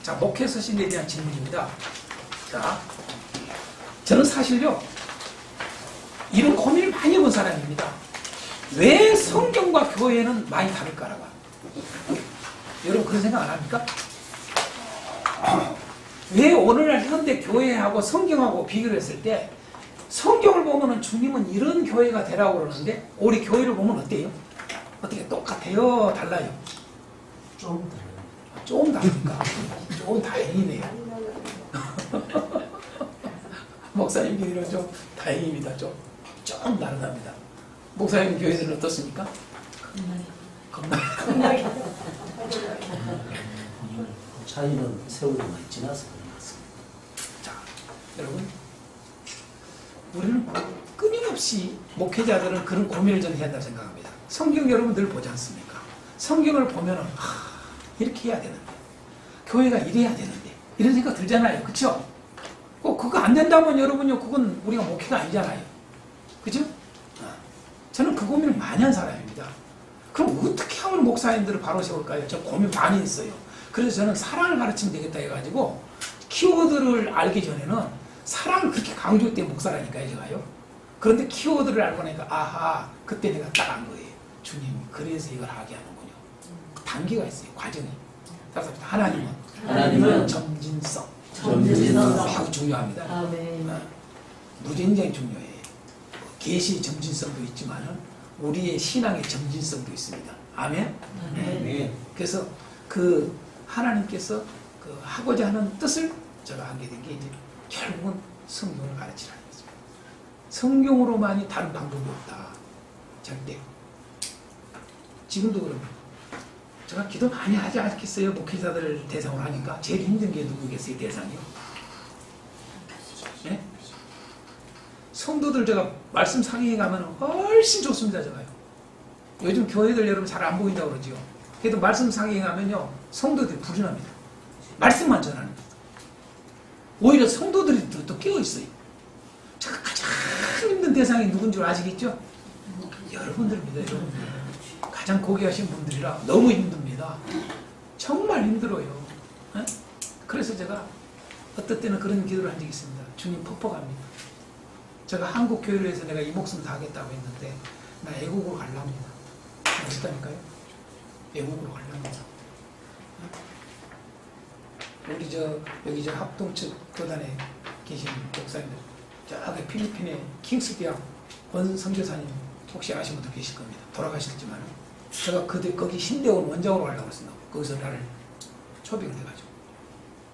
자, 목회서신에 대한 질문입니다. 자, 저는 사실요, 이런 고민을 많이 해본 사람입니다. 왜 성경과 교회는 많이 다를까라고. 여러분 그런 생각 안 합니까? 왜 오늘날 현대 교회하고 성경하고 비교를 했을 때 성경을 보면은 주님은 이런 교회가 되라고 그러는데 우리 교회를 보면 어때요? 어떻게 똑같아요? 달라요? 좀 달라요. 좀 다르니까 좀 다행이네요. 목사님 교회는 좀 다행입니다. 좀 다르답니다. 목사님 교회들은 어떻습니까? 겁나게. 차이는 세월이 많이 지나서 그런 것 같습니다. 자, 여러분, 우리는 끊임없이 목회자들은 그런 고민을 좀 해야 한다고 생각합니다. 성경 여러분 늘 보지 않습니까? 성경을 보면은 이렇게 해야 되는데, 교회가 이래야 되는데 이런 생각 들잖아요. 그렇죠? 꼭 그거 안 된다면 여러분요, 그건 우리가 목회가 아니잖아요. 그죠? 저는 그 고민을 많이 한 사람입니다. 그럼 어떻게 하면 목사님들을 바로 세울까요? 저 고민 많이 했어요. 그래서 저는 사랑을 가르치면 되겠다 해가지고 키워드를 알기 전에는 사랑을 그렇게 강조했던 목사라니까요, 제가요. 그런데 키워드를 알고 나니까 아하, 그때 내가 딱 안 거예요. 주님, 그래서 이걸 하게 하는군요. 단계가 있어요, 과정이. 하나님은 점진성. 매우 중요합니다. 무진장이 중요해요. 계시 점진성도 있지만은 우리의 신앙의 점진성도 있습니다. 아멘? 네. 그래서 그 하나님께서 그 하고자 하는 뜻을 제가 하게 된 게 이제 결국은 성경을 가르치라는 것입니다. 성경으로만이 다른 방법이 없다. 절대. 지금도 그럽니다. 제가 기도 많이 하지 않겠어요? 목회자들을 대상으로 하니까. 제일 힘든 게 누구겠어요? 대상이요? 네? 성도들 제가 말씀 상의에 가면 훨씬 좋습니다. 제가요. 요즘 교회들 여러분 잘 안 보인다고 그러죠. 그래도 말씀 상의에 가면요, 성도들이 불안합니다. 말씀만 전합니다. 오히려 성도들이 더 깨어있어요. 제가 가장 힘든 대상이 누군 줄 아시겠죠? 여러분들입니다. 여러분들. 가장 고귀하신 분들이라 너무 힘듭니다. 정말 힘들어요. 에? 그래서 제가 어떨 때는 그런 기도를 한 적이 있습니다. 주님 퍽퍽합니다. 제가 한국 교회를 위해서 내가 이 목숨 다 하겠다고 했는데 나 애국으로 가려합니다. 멋있다니까요? 애국으로 가려합니다. 우리 여기 합동 측 교단에 계신 목사님들, 저기 필리핀의 킹스 대학 권 선교사님 혹시 아시는 분도 계실 겁니다. 돌아가셨지만 제가 거기 신대원 원장으로 가려고 했습니다. 거기서 나를 초빙을 해가지고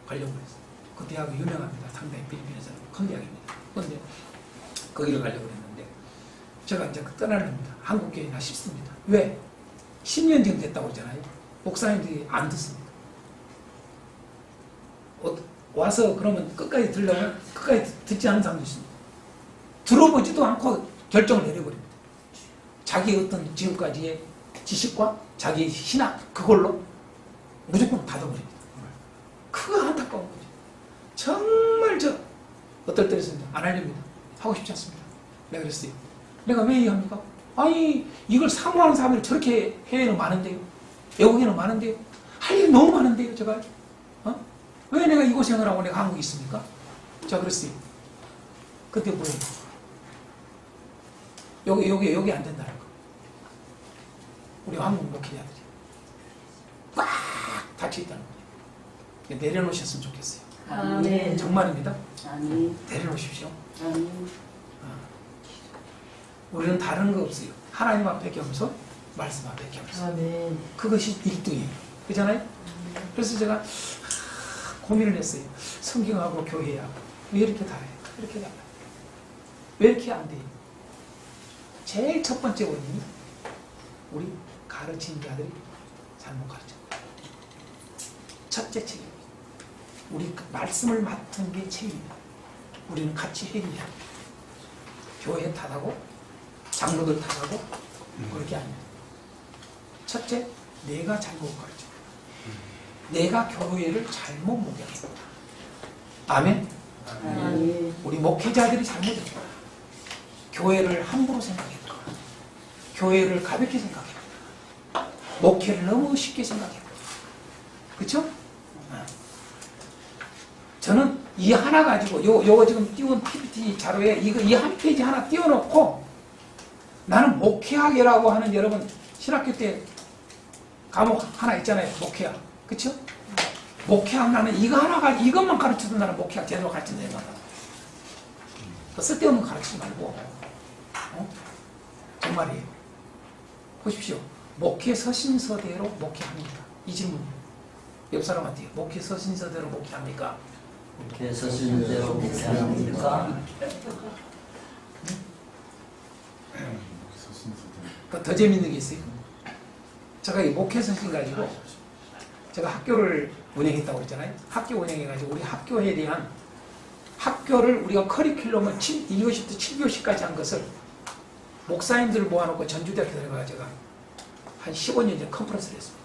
가려고 했어요. 그 대학이 유명합니다. 상당히 필리핀에서는 큰 대학입니다. 그런데 거기를 가려고 했는데 제가 이제 떠나렵니다. 한국 교회나 싶습니다. 왜? 10년 정도 됐다고 그러잖아요. 목사님들이 안 듣습니다. 와서 그러면 끝까지 들려면 끝까지 듣지 않는 사람도 있습니다. 들어보지도 않고 결정을 내려버립니다. 자기 어떤 지금까지의 지식과 자기 신학 그걸로 무조건 닫아버립니다. 그거 안타까운 거죠. 정말 어떨 때는 안 하렵니다. 하고 싶지 않습니다. 내가 그랬어요. 내가 왜 이해합니까? 아니 이걸 사모하는 사람들이 저렇게 해외는 많은데요. 외국에는 많은데요. 할 일이 너무 많은데요. 제가 왜 내가 이 고생을 하고 내가 한국에 있습니까? 자 그랬어요. 그때 뭐예요? 여기 안 된다는 거. 우리 한국 목회자들이 꽉 닫혀있다는 거예요. 내려놓으셨으면 좋겠어요. 아멘. 정말입니다. 아멘. 내려놓으십시오. 아멘. 우리는 다른 거 없어요. 하나님 앞에 겸손, 말씀 앞에 겸손. 아멘. 그것이 1등이에요. 그렇잖아요? 그래서 제가 고민을 했어요. 성경하고 교회하고 왜 이렇게 다르요? 이렇게 달라요. 왜 이렇게 안 돼요? 제일 첫 번째 원인이 우리 가르친 자들이 잘못 가르쳐. 첫째 책임입니다. 우리 말씀을 맡은 게 책임입니다. 우리는 같이 회의해야 합니다. 교회 탓하고 장로들 탓하고 그렇게 아닙니다. 첫째, 내가 잘못 가르쳐. 내가 교회를 잘못 목양했다. 아멘? 아멘. 우리 목회자들이 잘못했다. 교회를 함부로 생각했다. 교회를 가볍게 생각했다. 목회를 너무 쉽게 생각했다. 그렇죠? 저는 이 하나 가지고 요거 지금 띄운 PPT 자료에 이 한 페이지 하나 띄워놓고 나는 목회학이라고 하는 여러분 신학교 때 과목 하나 있잖아요. 목회학. 그쵸? 목회학 나는 이거 하나 이것만 가르쳐도 나는 목회학 제대로 가르친다 생각합니다. 쓸데없는 거 가르치지 말고 정말이에요. 보십시오. 목회 서신서대로 목회합니까? 이 질문. 옆 사람한테 목회 서신서대로 목회합니까? 목회 서신대로 목회합니까? 더 재밌는 게 있어요. 제가 이 목회 서신 가지고 제가 학교를 운영했다고 그랬잖아요. 학교 운영해가지고 우리 학교에 대한 학교를 우리가 커리큘럼을 2교시부터 7교시까지 한 것을 목사님들을 모아놓고 전주대학교 들어가 제가 한 15년 전에 컨퍼런스를 했습니다.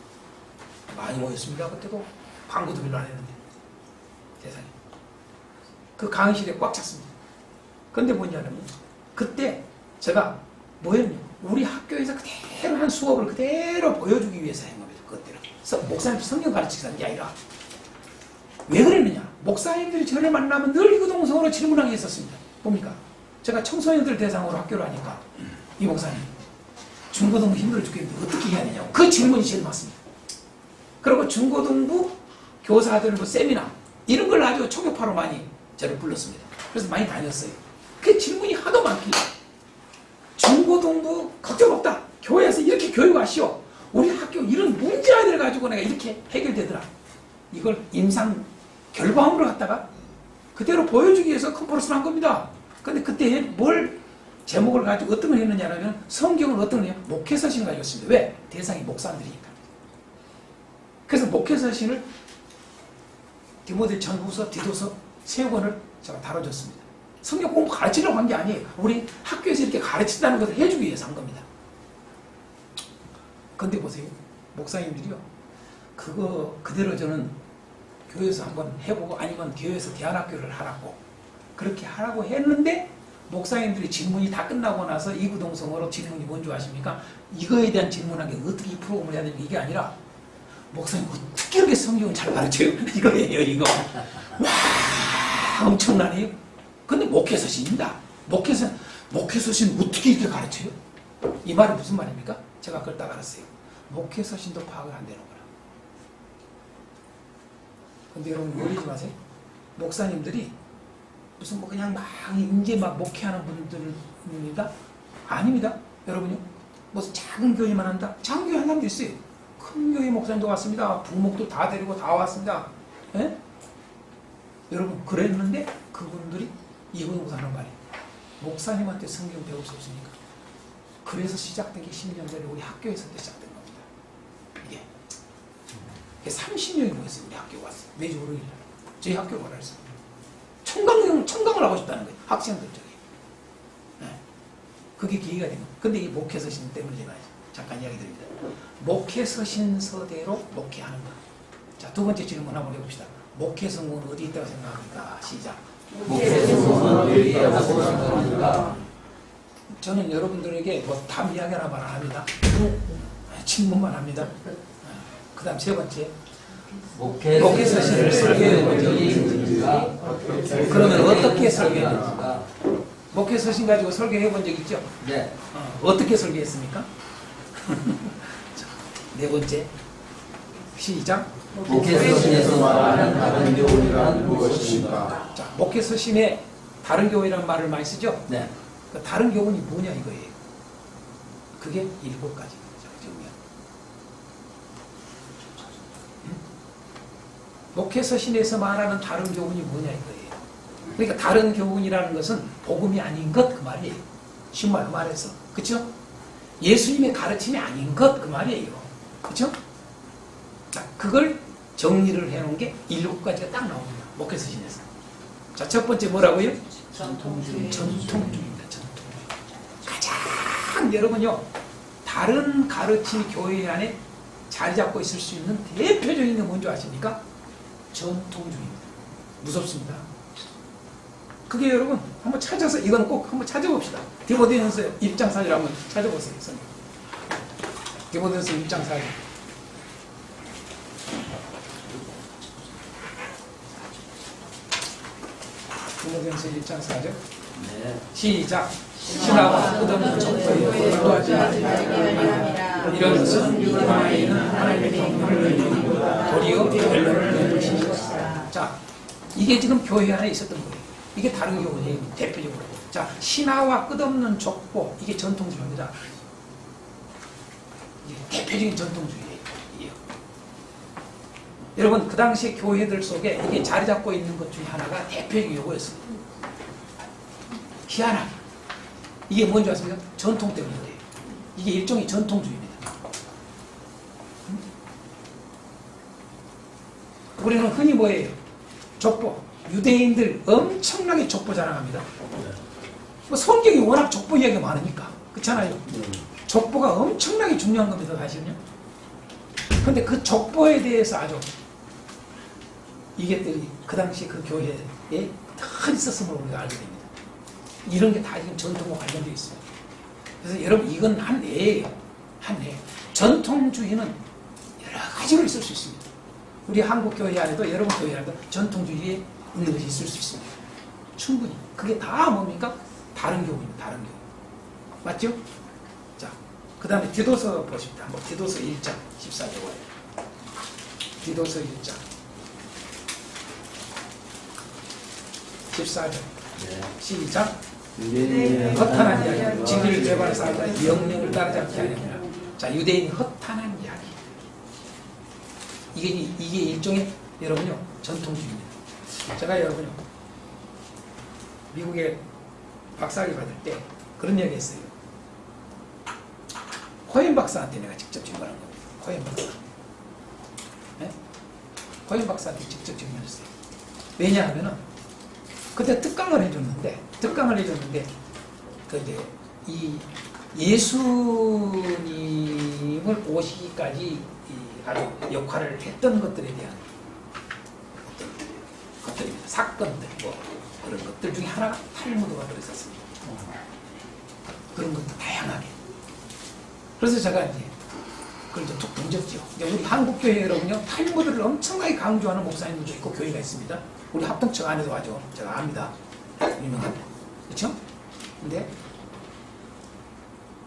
많이 모였습니다. 그때도 광고도 별로 안 했는데 세상에 그 강의실에 꽉 찼습니다. 근데 뭐냐면 그때 제가 뭐였냐 우리 학교에서 그대로 한 수업을 그대로 보여주기 위해서 한 겁니다. 그때는 목사님 성경 가르치는 게 아니라 왜 그랬느냐 목사님들이 저를 만나면 늘 이구동성으로 질문하게 했었습니다. 뭡니까? 제가 청소년들 대상으로 학교를 하니까 이 목사님 중고등부 힘들어 죽겠는데 어떻게 해야 되냐고 그 질문이 제일 많습니다. 그리고 중고등부 교사들 뭐 세미나 이런 걸 아주 초교파로 많이 저를 불렀습니다. 그래서 많이 다녔어요. 그 질문이 하도 많길래 중고등부 걱정 없다. 교회에서 이렇게 교육하시오. 우리 학교 이런 문제 아이들 가지고 내가 이렇게 해결되더라. 이걸 임상 결과물을 갖다가 그대로 보여주기 위해서 컨퍼런스를 한 겁니다. 근데 그때 뭘 제목을 가지고 어떤 걸 했느냐면 성경을 어떤 걸 목회서신 가지고 했습니다. 왜? 대상이 목사님들이니까. 그래서 목회서신을 디모데 전후서, 디도서 3권을 제가 다뤄줬습니다. 성경 공부 가르치려고 한 게 아니에요. 우리 학교에서 이렇게 가르친다는 것을 해주기 위해서 한 겁니다. 근데 보세요. 목사님들이요. 그거 그대로 저는 교회에서 한번 해보고 아니면 교회에서 대안학교를 하라고 그렇게 하라고 했는데 목사님들이 질문이 다 끝나고 나서 이구동성으로 질문이 뭔지 아십니까? 이거에 대한 질문한 게 어떻게 이 프로그램을 해야 되는지 이게 아니라 목사님 어떻게 이렇게 성경을 잘 가르쳐요? 이거예요 이거. 와 엄청나네요. 근데 목회서신입니다. 목회서신 어떻게 이렇게 가르쳐요? 이 말은 무슨 말입니까? 제가 그걸 딱 알았어요. 목회서신도 파악을 안 되는 거라. 근데 여러분 놀리지 마세요. 목사님들이 무슨 뭐 그냥 막 이제 막 목회하는 분들입니다. 아닙니다. 여러분요. 무슨 작은 교회만 한다. 작은 교회 한 사람도 있어요. 큰 교회 목사님도 왔습니다. 부목도 다 데리고 다 왔습니다. 예? 여러분 그랬는데 그분들이 이구동성 하는 말이 목사님한테 성경 배울 수 없으니까. 그래서 시작된 게 10년 전에 우리 학교에서 시작된 겁니다. 이게 30명이 모였어요. 우리 학교 왔어요. 매주 월요일 날. 저희 학교로 가라 했어요. 청강을 하고 싶다는 거예요. 학생들 쪽에. 네. 그게 기회가 된 거예요. 근데 이 목회서신 때문에 제가 잠깐 이야기 드립니다. 목회서신서대로 목회하는 것. 자, 두 번째 질문 한번 해봅시다. 목회성공은 어디 있다고 생각합니까? 시작. 목회성공은 어디 있다고 생각합니까? 저는 여러분들에게 뭐 답 이야기 하나 말 안 합니다. 질문만 합니다. 그 다음 세 번째. 목회서신을 설계해 본 적이 있습니까? 그러면 어떻게 설계했는가? 목회서신 가지고 설계해 본 적 있죠? 네. 어떻게 설계했습니까? 자, 네 번째. 시작. 목회서신에서 말하는 다른 교훈이란 무엇인가? 자, 목회서신에 다른 교훈이라는 말을 많이 쓰죠? 네. 그 다른 교훈이 뭐냐 이거예요. 그게 7가지. 목회서신에서 말하는 다른 교훈이 뭐냐 이거예요. 그러니까 다른 교훈이라는 것은 복음이 아닌 것 그 말이에요. 쉬운 말로 말해서. 그렇죠? 예수님의 가르침이 아닌 것 그 말이에요. 그렇죠? 자, 그걸 정리를 해놓은 게 7가지가 딱 나옵니다. 목회서신에서. 자, 첫 번째 뭐라고요? 전통주의입니다. 전통주의. 가장 여러분요 다른 가르침이 교회 안에 자리 잡고 있을 수 있는 대표적인 게 뭔지 아십니까? 전통주의입니다. 무섭습니다. 그게 여러분 한번 찾아서 이건 꼭 한번 찾아봅시다. 디모데전서 입장 4절 한번 찾아보세요. 디모데전서 입장 4절. 디모데전서 1장 4절. 네. 시작. 신하와 끝없는 족보에 불과하지 말라. 이런 것은 이방인은 하나님의 경륜을 내리고 도리어 결론을 내리는 것이다. 자, 이게 지금 교회 안에 있었던 거예요. 이게 다른 교회의 대표적으로. 자, 신하와 끝없는 족보, 이게 전통주의입니다. 이게 대표적인 전통주의예요. 여러분, 그 당시 교회들 속에 이게 자리 잡고 있는 것 중에 하나가 대표적인 요거였습니다. 희한하게. 이게 뭔지 아세요? 전통 때문에 그래요. 이게 일종의 전통주의입니다. 우리는 흔히 뭐예요? 족보. 유대인들 엄청나게 족보 자랑합니다. 뭐 성경이 워낙 족보 이야기가 많으니까. 그렇잖아요. 족보가 엄청나게 중요한 겁니다, 사실은요. 근데 그 족보에 대해서 아주 이게들이 그 당시 그 교회에 다 있었음을 우리가 알게 됩니다. 이런 게 다 지금 전통과 관련되어 있어요. 그래서 여러분, 이건 한 예예요. 한 예. 전통주의는 여러 가지로 있을 수 있습니다. 우리 한국 교회 안에도 여러분 교회 안에도 전통주의에 있는 것이 있을 수 있습니다. 충분히. 그게 다 뭡니까? 다른 교훈입니다. 다른 교훈. 맞죠? 자, 그 다음에 디도서 보십니다. 한번 디도서 1장 14절. 디도서 1장 14절. 네. 시작. 유대인의 허탄한 이야기. 진리를 개발해서 하자. 명령을 따르지 않게 하려니라. 자, 유대인이 허탄한 이야기. 이게 일종의 여러분요 전통주의입니다. 제가 여러분요 미국에 박사학위 받을 때 그런 이야기 했어요. 코엔 박사한테 내가 직접 질문한 겁니다. 코엔 박사. 네? 코엔 박사한테 직접 질문했어요. 왜냐하면은 그때 특강을 해줬는데 그 이제 이 예수님을 오시기까지 이 아주 역할을 했던 것들에 대한 어떤 것들입니다. 사건들 뭐 그런 것들 중에 하나가 탈무드가 들어있었습니다. 그런 것도 다양하게. 그래서 제가 이제 그걸 이제 툭 던졌죠. 우리 한국 교회 여러분요 탈무드를 엄청나게 강조하는 목사님들도 있고 교회가 있습니다. 우리 합동처 안에도 아주 제가 압니다. 유명한. 그렇죠? 근데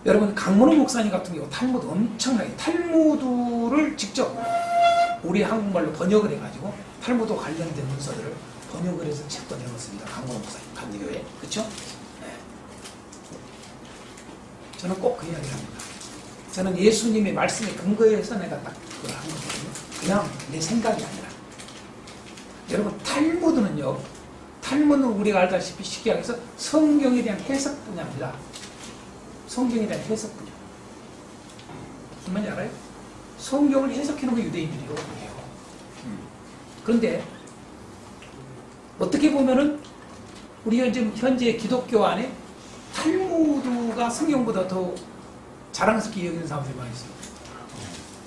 여러분 강문호 목사님 같은 경우 탈무드 엄청나게 탈무드를 직접 우리 한국말로 번역을 해가지고 탈무드 관련된 문서들을 번역을 해서 책도 내놓습니다. 강문호 목사님 감리교회. 그렇죠? 네. 저는 꼭 그 이야기를 합니다. 저는 예수님의 말씀에 근거해서 내가 딱 그걸 한 거거든요. 그냥 내 생각이 아니라. 여러분 탈무드는요. 탈무드는 우리가 알다시피 쉽게 하면서 성경에 대한 해석 분야입니다. 성경에 대한 해석 분야. 무슨 말인지 알아요? 성경을 해석해놓은 게 유대인들이고 그래요. 그런데 어떻게 보면은 우리가 지금 현재 기독교 안에 탈무드가 성경보다 더 자랑스럽게 여기는 사람들이 많이 있어요.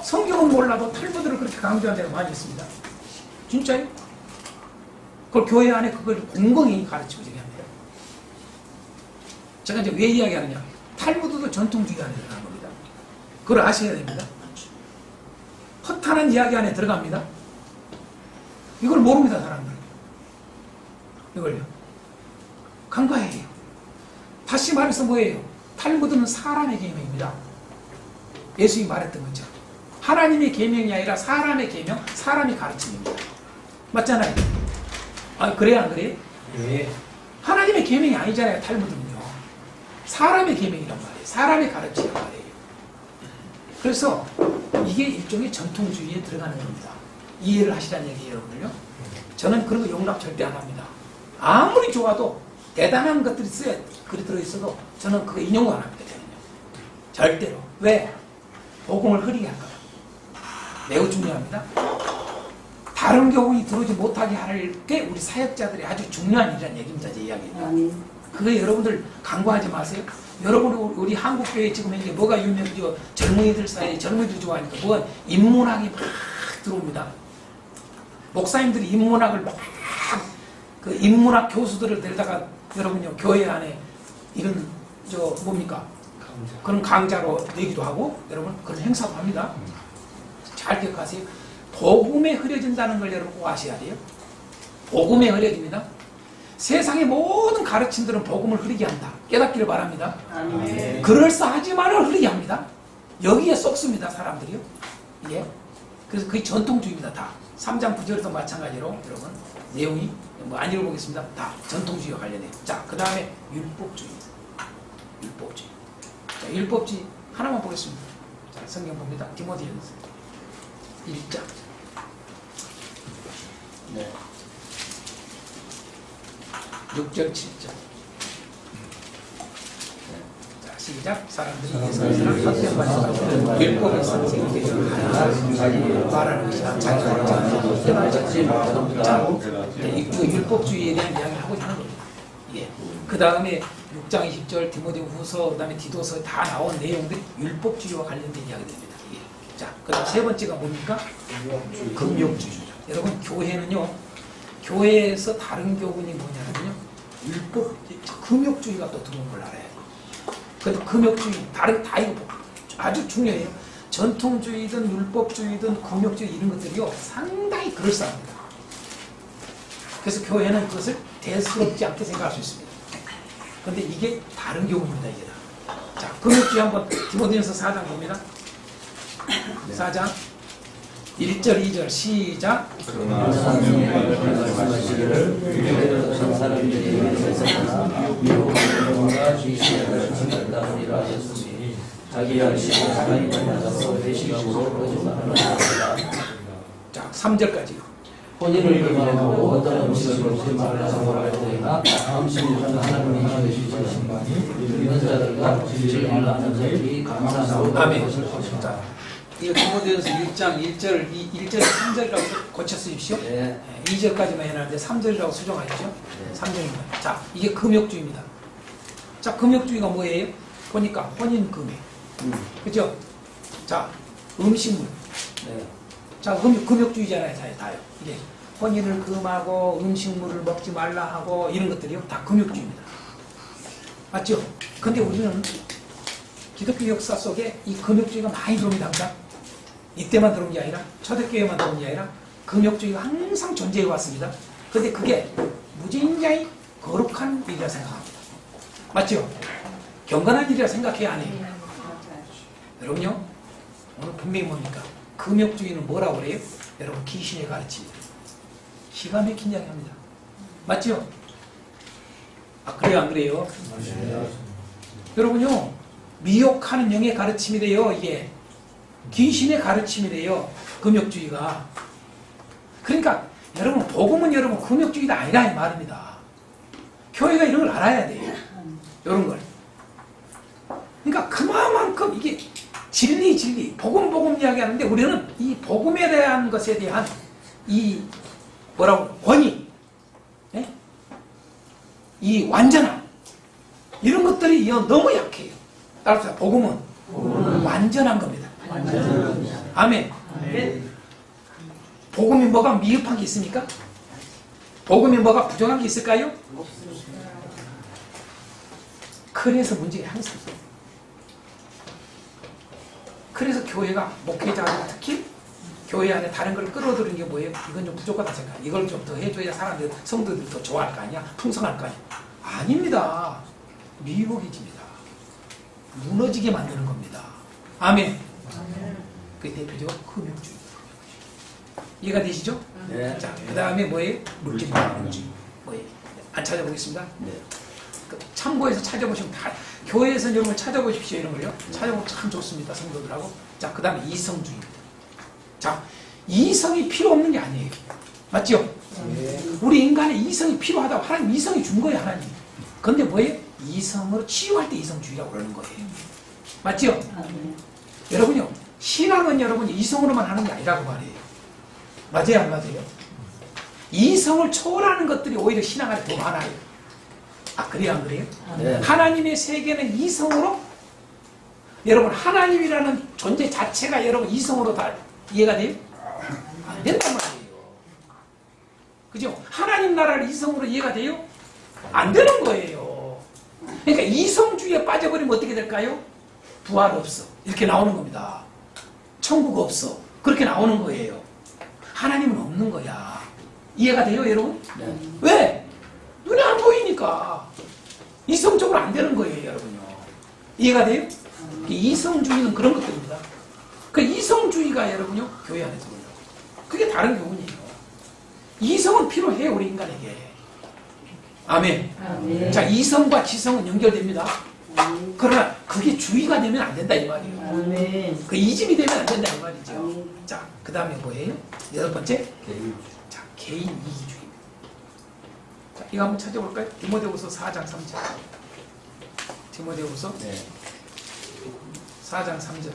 성경은 몰라도 탈무드를 그렇게 강조한 데가 많이 있습니다. 진짜요? 그걸 교회 안에 그걸 공공히 가르치고 저기 합니다. 제가 이제 왜 이야기하느냐. 탈무드도 전통주의 안에 들어간 겁니다. 그걸 아셔야 됩니다. 허탄한 이야기 안에 들어갑니다. 이걸 모릅니다, 사람들. 이걸요. 간과해요. 다시 말해서 뭐예요? 탈무드는 사람의 계명입니다. 예수님이 말했던 거죠. 하나님의 계명이 아니라 사람의 계명, 사람이 가르침입니다. 맞잖아요. 아, 그래야 안 그래요? 네. 하나님의 계명이 아니잖아요, 탈무드는요. 사람의 계명이란 말이에요. 사람의 가르침이란 말이에요. 그래서 이게 일종의 전통주의에 들어가는 겁니다. 이해를 하시라는 얘기예요, 여러분들요. 저는 그런 거 용납 절대 안 합니다. 아무리 좋아도 대단한 것들이 글이 들어있어도 저는 그거 인용을 안 합니다, 저는요. 절대로. 왜? 복음을 흐리게 할까 봐. 매우 중요합니다. 다른 교훈이 들어오지 못하게 할 게 우리 사역자들의 아주 중요한 일이라는 얘기입니다, 제 이야기입니다. 그거 여러분들 간과하지 마세요. 여러분, 우리 한국교회 지금 현재 뭐가 유명해져? 젊은이들 사이에 젊은이들 좋아하니까 뭐가 인문학이 막 들어옵니다. 목사님들이 인문학을 막 그 인문학 교수들을 데려다가 여러분요 교회 안에 이런 뭡니까 그런 강좌로 내기도 하고 여러분 그런 행사도 합니다. 잘 기억하세요. 복음에 흐려진다는 걸 여러분 꼭 아셔야 돼요. 복음에 흐려집니다. 세상의 모든 가르침들은 복음을 흐리게 한다. 깨닫기를 바랍니다. 아멘. 그럴싸하지만은 흐리게 합니다. 여기에 쏙습니다, 사람들이요. 이게. 그래서 그게 전통주의입니다, 다. 3장 9절도 마찬가지로, 여러분. 내용이, 뭐 안 읽어보겠습니다. 다 전통주의와 관련해요. 자, 그 다음에 율법주의. 율법주의. 자, 율법주의 하나만 보겠습니다. 자, 성경 봅니다. 디모데전서 1장. 네. 6절, 7절. 자, 시작. 사람들이 예수님을 학대받는 율법에서 말하는 것이다. 자기가 자, 이거 율법주의에 대한 이야기를 하고 있는 겁니다. 예. 그 다음에 6장 20절 디모데후서, 그 다음에 디도서 다 나온 내용들이 율법주의와 관련된 이야기들입니다. 예. 자, 그 다음 세 번째가 뭡니까? 금욕주의. 여러분, 교회는요, 교회에서 다른 교훈이 뭐냐면요, 율법, 금욕주의가 또 들어온 걸 알아야 돼요. 그래도 금욕주의, 다른, 다 이거 아주 중요해요. 전통주의든 율법주의든 금욕주의 이런 것들이요, 상당히 그럴싸합니다. 그래서 교회는 그것을 대수롭지 않게 생각할 수 있습니다. 그런데 이게 다른 교훈입니다, 이게 다. 자, 금욕주의 한번 디모데전서 4장 봅니다. 4장 1절, 2절, 시작. 그러나 성령이 말씀하시기를 사람들이 세상이나 미혹과 귀신의 가르침을 따르리라 하였으니 자기 양식을 하나님을 맞아서 회식하고 거짓말하는 자들이라. 자, 3절까지요. 혼인을 금하고 어떤 음식을 먹지 말라고 할 때나 음식은 하나님이 주시신 믿는 자들과 진리를 아는 자들이 감사하고 아멘. 것을 것이다. 자, 이거 디모데전서 1장 1절, 1절 3절이라고 고쳐쓰십시오. 네. 2절까지만 해놨는데 3절이라고 수정하십시오. 3절입니다. 자, 이게 금욕주의입니다. 자, 금욕주의가 뭐예요? 보니까 혼인 금욕. 그죠? 자, 음식물. 네. 자, 금욕주의잖아요, 다요. 이게 혼인을 금하고 음식물을 먹지 말라 하고 이런 것들이요, 다 금욕주의입니다. 맞죠? 근데 우리는 기독교 역사 속에 이 금욕주의가 많이 들어옵니다, 항상. 이때만 들어온 게 아니라, 초대교회만 들어온 게 아니라, 금욕주의가 항상 존재해 왔습니다. 근데 그게 무진장이 거룩한 일이라 생각합니다. 맞죠? 경건한 일이라 생각해야 안 해요. 여러분요, 오늘 분명히 뭡니까? 금욕주의는 뭐라고 그래요? 여러분, 귀신의 가르침입니다. 기가 막힌 이야기 합니다. 맞죠? 아, 그래요, 안 그래요? 여러분요, 미혹하는 영의 가르침이래요, 이게. 귀신의 가르침이래요, 금욕주의가. 그러니까, 여러분, 복음은 여러분, 금욕주의가 아니라 이 말입니다. 교회가 이런 걸 알아야 돼요. 이런 걸. 그러니까, 그만큼 이게 진리, 복음 이야기 하는데, 우리는 이 복음에 대한 것에 대한 이, 뭐라고, 권위, 예? 이 완전함, 이런 것들이 너무 약해요. 따라서 복음은 완전한 겁니다. 아멘. 복음이 뭐가 미흡한 게 있습니까? 복음이 뭐가 부족한 게 있을까요? 그래서 문제가 항상 있어요. 그래서 교회가 목회자들 특히 교회 안에 다른 걸 끌어들이는 게 뭐예요? 이건 좀 부족하다 생각. 이걸 좀 더 해줘야 사람들, 성도들이 더 좋아할 거 아니야? 풍성할 거 아니야? 아닙니다. 미혹이집니다. 무너지게 만드는 겁니다. 아멘. 그 대표적으로 금욕주의. 이해가 되시죠? 네. 자, 그 다음에 뭐예요? 물질주의. 뭐예요? 안 찾아보겠습니다. 네. 그 참고해서 찾아보시면 다, 교회에서 여러분 찾아보십시오, 이런 걸요. 찾아보면 참 좋습니다, 성도들하고. 자, 그 다음에 이성주의입니다. 자, 이성이 필요 없는 게 아니에요. 맞죠? 우리 인간의 이성이 필요하다고 하나님 이성이 준 거예요, 하나님. 근데 뭐예요? 이성으로 치유할 때 이성주의라고 그러는 거예요. 맞죠? 여러분요, 신앙은 여러분 이성으로만 하는 게 아니라고 말이에요. 맞아요, 안 맞아요? 이성을 초월하는 것들이 오히려 신앙 안에 더 많아요. 아, 그래요, 안 그래요? 네. 하나님의 세계는 이성으로, 여러분, 하나님이라는 존재 자체가 여러분 이성으로 다 이해가 돼요? 안 된단 말이에요. 그죠? 하나님 나라를 이성으로 이해가 돼요? 안 되는 거예요. 그러니까 이성주의에 빠져버리면 어떻게 될까요? 부활 없어. 이렇게 나오는 겁니다. 천국 없어. 그렇게 나오는 거예요. 하나님은 없는 거야. 이해가 돼요, 여러분? 네. 왜? 눈에 안 없으니까 이성적으로 안 되는 거예요, 여러분요. 이해가 돼요? 이성주의는 그런 것들입니다. 그 이성주의가 여러분요, 교회 안에 들어오려고. 그게 다른 교훈이에요. 이성은 필요해요, 우리 인간에게. 아멘. 아멘. 자, 이성과 지성은 연결됩니다. 아멘. 그러나 그게 주의가 되면 안 된다 이 말이에요. 아멘. 그 이집이 되면 안 된다 이 말이죠. 아멘. 자, 그 다음에 뭐예요? 여덟 번째, 자, 개인 이기주의. 자, 이거 한번 찾아볼까요? 디모데후서 4장 3절. 디모데후서 4장 3절.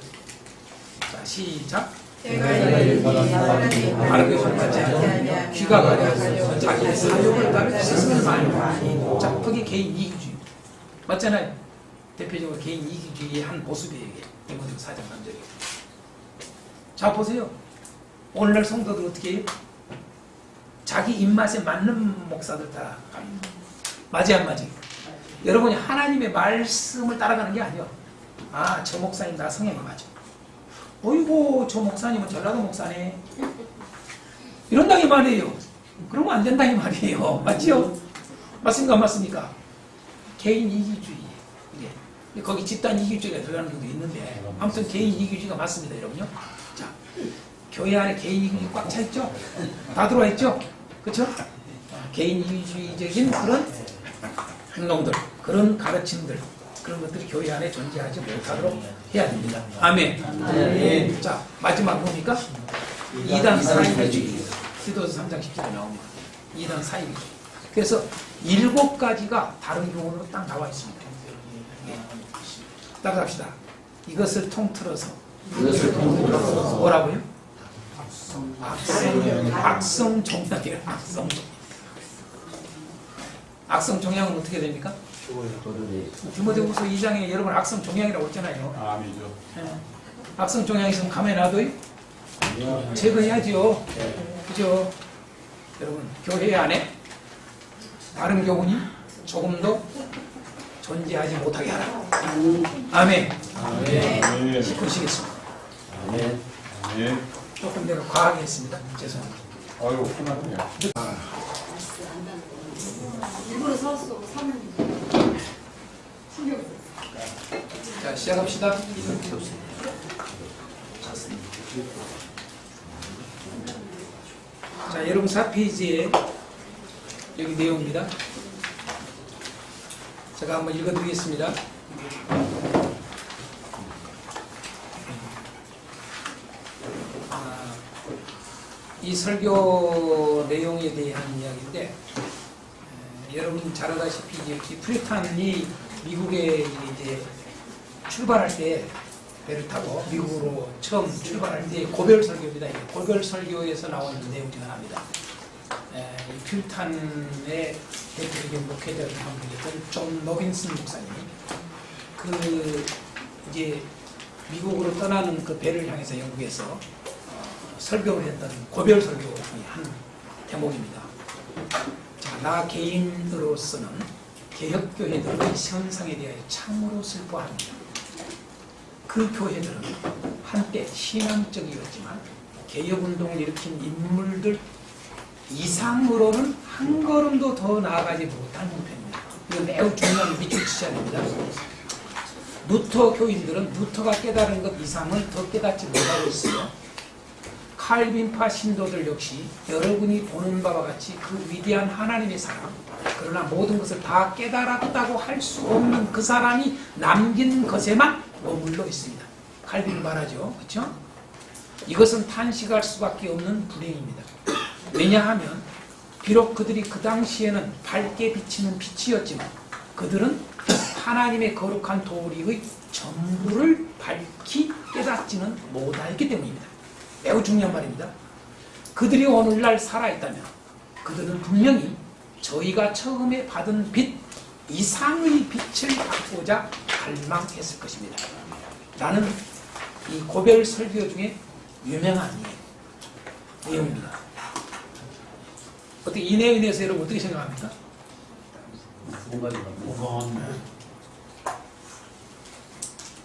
자, 시작. 바르게 설명하지 않으며 귀가 가려서 자기의 사욕을 따르 스스로 말하니. 자, 그게 개인 이기주의. 맞잖아요. 대표적으로 개인 이기주의의 한 모습이에요. 이게 디모데후서 4장 3절이에요. 자, 보세요. 오늘날 성도들 어떻게 해요? 자기 입맛에 맞는 목사들 따라갑니다. 맞지 안 맞지? 여러분이 하나님의 말씀을 따라가는 게 아니에요. 아, 저 목사님 나 성향이 맞아. 어이구, 저 목사님은 전라도 목사네. 이런다 이 말이에요. 그러면 안 된다 이 말이에요. 맞죠? 맞습니까? 안 맞습니까? 개인 이기주의. 이게 거기 집단 이기주의가 들어가는 것도 있는데 아무튼 개인 이기주의가 맞습니다, 여러분요. 자, 교회 안에 개인 이기주의 꽉 차 있죠? 다 들어와 있죠? 그렇죠? 개인 이기주의적인 그런 행동들, 그런 가르침들, 그런 것들이 교회 안에 존재하지 못하도록 해야 됩니다. 아멘. 아멘. 자, 마지막 뭡니까? 2단 사이비주의. 디도서 3장 10절에 나옵니다. 2단 사이비주의. 그래서 7가지가 다른 교훈으로 딱 나와 있습니다. 따라갑시다. 이것을 통틀어서 뭐라고요? 악성 종양이에요. 악성 종양. 악성 종양은 어떻게 됩니까? 디모데후서 2장에 여러분 악성 종양이라고 했잖아요. 아니죠. 악성 종양이 있으면 가만히 놔둬요? 제거해야죠. 그죠? 여러분, 교회 안에 다른 교훈이 조금 더 존재하지 못하게 하라. 아멘. 아멘. 시끄시겠습니다. 아멘. 아멘. 조금 내가 과하게 했습니다. 죄송합니다. 아유, 혼났네요. 일부러 사왔어. 사면 자, 시작합시다. 자, 여러분 4페이지에 여기 내용입니다. 제가 한번 읽어드리겠습니다. 이 설교 내용에 대한 이야기인데 여러분 잘 아다시피 이 프리탄이 미국에 이제 출발할 때 배를 타고 미국으로 처음 출발할 때 고별 설교입니다. 고별 설교에서 나오는 내용 중 하나입니다. 이 프리탄의 대표적인 목회자를 함께했던 존 로빈슨 목사님이 그 이제 미국으로 떠나는 그 배를 향해서 영국에서 설교를 했던 고별 설교의 한 대목입니다. 자, 나 개인으로서는 개혁교회들의 현상에 대하여 참으로 슬퍼합니다. 그 교회들은 한때 신앙적이었지만 개혁운동을 일으킨 인물들 이상으로는 한 걸음도 더 나아가지 못한 형편입니다. 이거 매우 중요한 밑줄 치셔야 됩니다. 루터 교인들은 루터가 깨달은 것 이상은 더 깨닫지 못하고 있어요. 칼빈파 신도들 역시 여러분이 보는 바와 같이 그 위대한 하나님의 사랑, 그러나 모든 것을 다 깨달았다고 할 수 없는 그 사람이 남긴 것에만 머물러 있습니다. 칼빈 말하죠. 그렇죠? 이것은 탄식할 수밖에 없는 불행입니다. 왜냐하면 비록 그들이 그 당시에는 밝게 비치는 빛이었지만 그들은 하나님의 거룩한 도리의 전부를 밝히 깨닫지는 못하였기 때문입니다. 매우 중요한 말입니다. 그들이 오늘날 살아있다면 그들은 분명히 저희가 처음에 받은 빛 이상의 빛을 받고자 갈망했을 것입니다. 라는 이 고별 설교 중에 유명한 내용입니다. 어떻게 이 내용에 대해서 여러분 어떻게 생각합니까?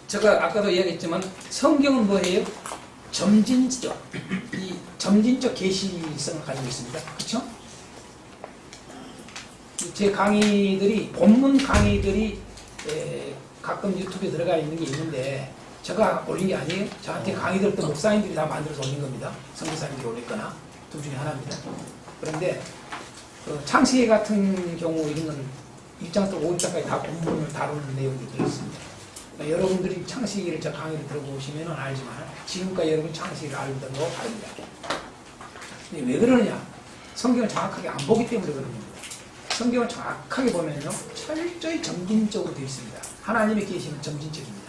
제가 아까도 이야기했지만 성경은 뭐예요? 점진적 계시성을 가지고 있습니다. 그렇죠? 제 강의들이 본문 강의들이 가끔 유튜브에 들어가 있는 게 있는데 제가 올린 게 아니에요. 저한테 강의들도 목사님들이 다 만들어서 올린 겁니다. 선교사님들이 올렸거나 둘 중에 하나입니다. 그런데 창세기 같은 경우 이런 건 1장부터 5장까지 다 본문을 다루는 내용이 들어있습니다. 그러니까 여러분들이 창세기를 저 강의를 들어보시면 알지만 지금까지 여러분 창세기를 알고 있다고 다릅니다. 근데 왜 그러느냐? 성경을 정확하게 안 보기 때문에 그런 겁니다. 성경을 정확하게 보면요, 철저히 점진적으로 되어 있습니다. 하나님의 계시는 점진적입니다.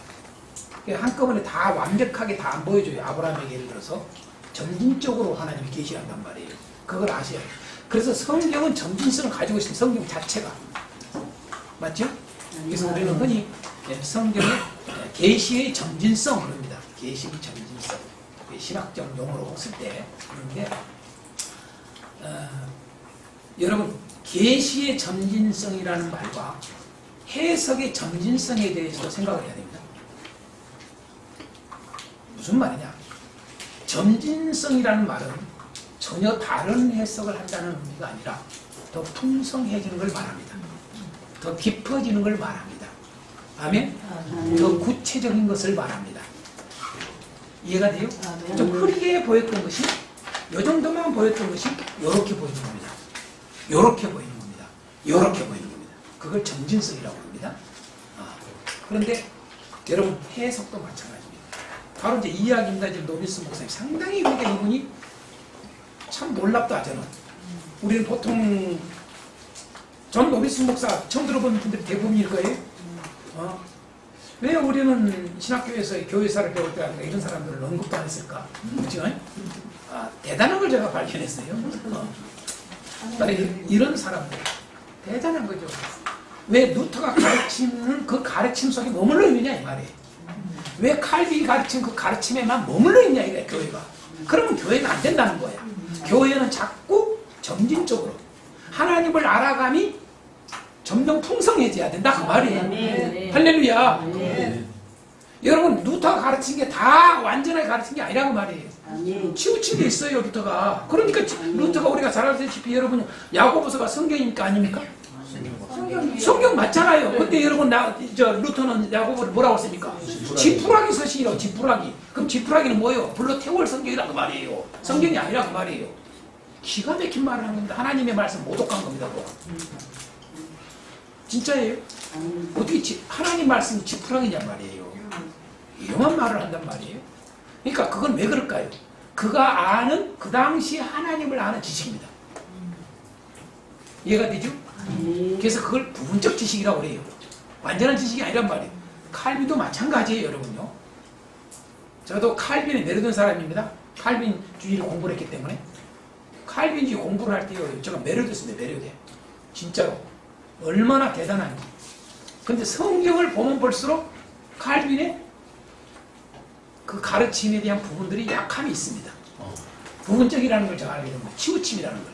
한꺼번에 다 완벽하게 다 안 보여줘요. 아브라함에게 예를 들어서 점진적으로 하나님이 계시한단 말이에요. 그걸 아셔야 돼요. 그래서 성경은 점진성을 가지고 있습니다. 성경 자체가. 맞죠? 그래서 우리는 흔히 성경의 계시의 점진성 그럽니다. 계시의 점진성. 신학적 용어로 쓸 때 그런데 여러분 계시의 점진성이라는 말과 해석의 점진성에 대해서도 생각을 해야 됩니다. 무슨 말이냐? 점진성이라는 말은 전혀 다른 해석을 한다는 의미가 아니라 더 풍성해지는 걸 말합니다. 더 깊어지는 걸 말합니다. 아멘? 더 구체적인 것을 말합니다. 이해가 돼요? 좀 흐리게 보였던 것이 이 정도만 보였던 것이 이렇게 보이는 겁니다. 이렇게 보이는 겁니다. 이렇게 보이는 겁니다. 그걸 점진성이라고 합니다. 그런데 여러분 해석도 마찬가지입니다. 바로 이제 이 이야기입니다. 지금 노비스 목사님 상당히 그러니까 이분이 참 놀랍다 저는. 우리는 보통 전 노비스 목사 처음 들어본 분들이 대부분일 거예요. 왜 우리는 신학교에서 교회사를 배울 때 아니라 이런 사람들을 언급도 안 했을까? 그렇죠? 대단한 걸 제가 발견했어요. 이런 사람들 대단한 거죠. 왜 루터가 가르치는 그 가르침 속에 머물러 있느냐 이 말이에요. 왜 칼빈이 가르친 그 가르침에만 머물러 있냐 이거야 교회가. 그러면 교회가 안 된다는 거야. 교회는 자꾸 점진적으로 하나님을 알아감이 점점 풍성해져야 된다 그 말이에요. 할렐루야. 여러분 루터가 가르친 게 다 완전하게 가르친 게 아니라고 말이에요. 치우친 게 있어요 루터가. 그러니까 루터가 우리가 잘 알다시피 여러분 야고보서가 성경입니까 아닙니까? 성경 맞잖아요. 근데 여러분 루터는 야고보를 뭐라고 씁니까? 지푸라기 서신이라고. 지푸라기. 그럼 지푸라기는 뭐예요? 불로 태울 성경이라고 말이에요. 성경이 아니라고 말이에요. 기가 막힌 말을 한 겁니다. 하나님의 말씀 모독한 겁니다. 그거. 진짜예요? 어떻게 하나님 말씀이 지푸라기냐 말이에요. 위험한 말을 한단 말이에요. 그러니까 그건 왜 그럴까요? 그가 아는 그 당시 하나님을 아는 지식입니다. 이해가 되죠? 그래서 그걸 부분적 지식이라고 그래요. 완전한 지식이 아니란 말이에요. 칼빈도 마찬가지예요 여러분요. 저도 칼빈에 내려둔 사람입니다. 칼빈주의를 공부를 했기 때문에 칼빈주의 공부를 할 때요 제가 매료됐습니다. 매료돼. 진짜로 얼마나 대단한지. 근데 성경을 보면 볼수록 칼빈의 그 가르침에 대한 부분들이 약함이 있습니다. 부분적이라는 걸 제가 알게 됩니다. 치우침이라는 걸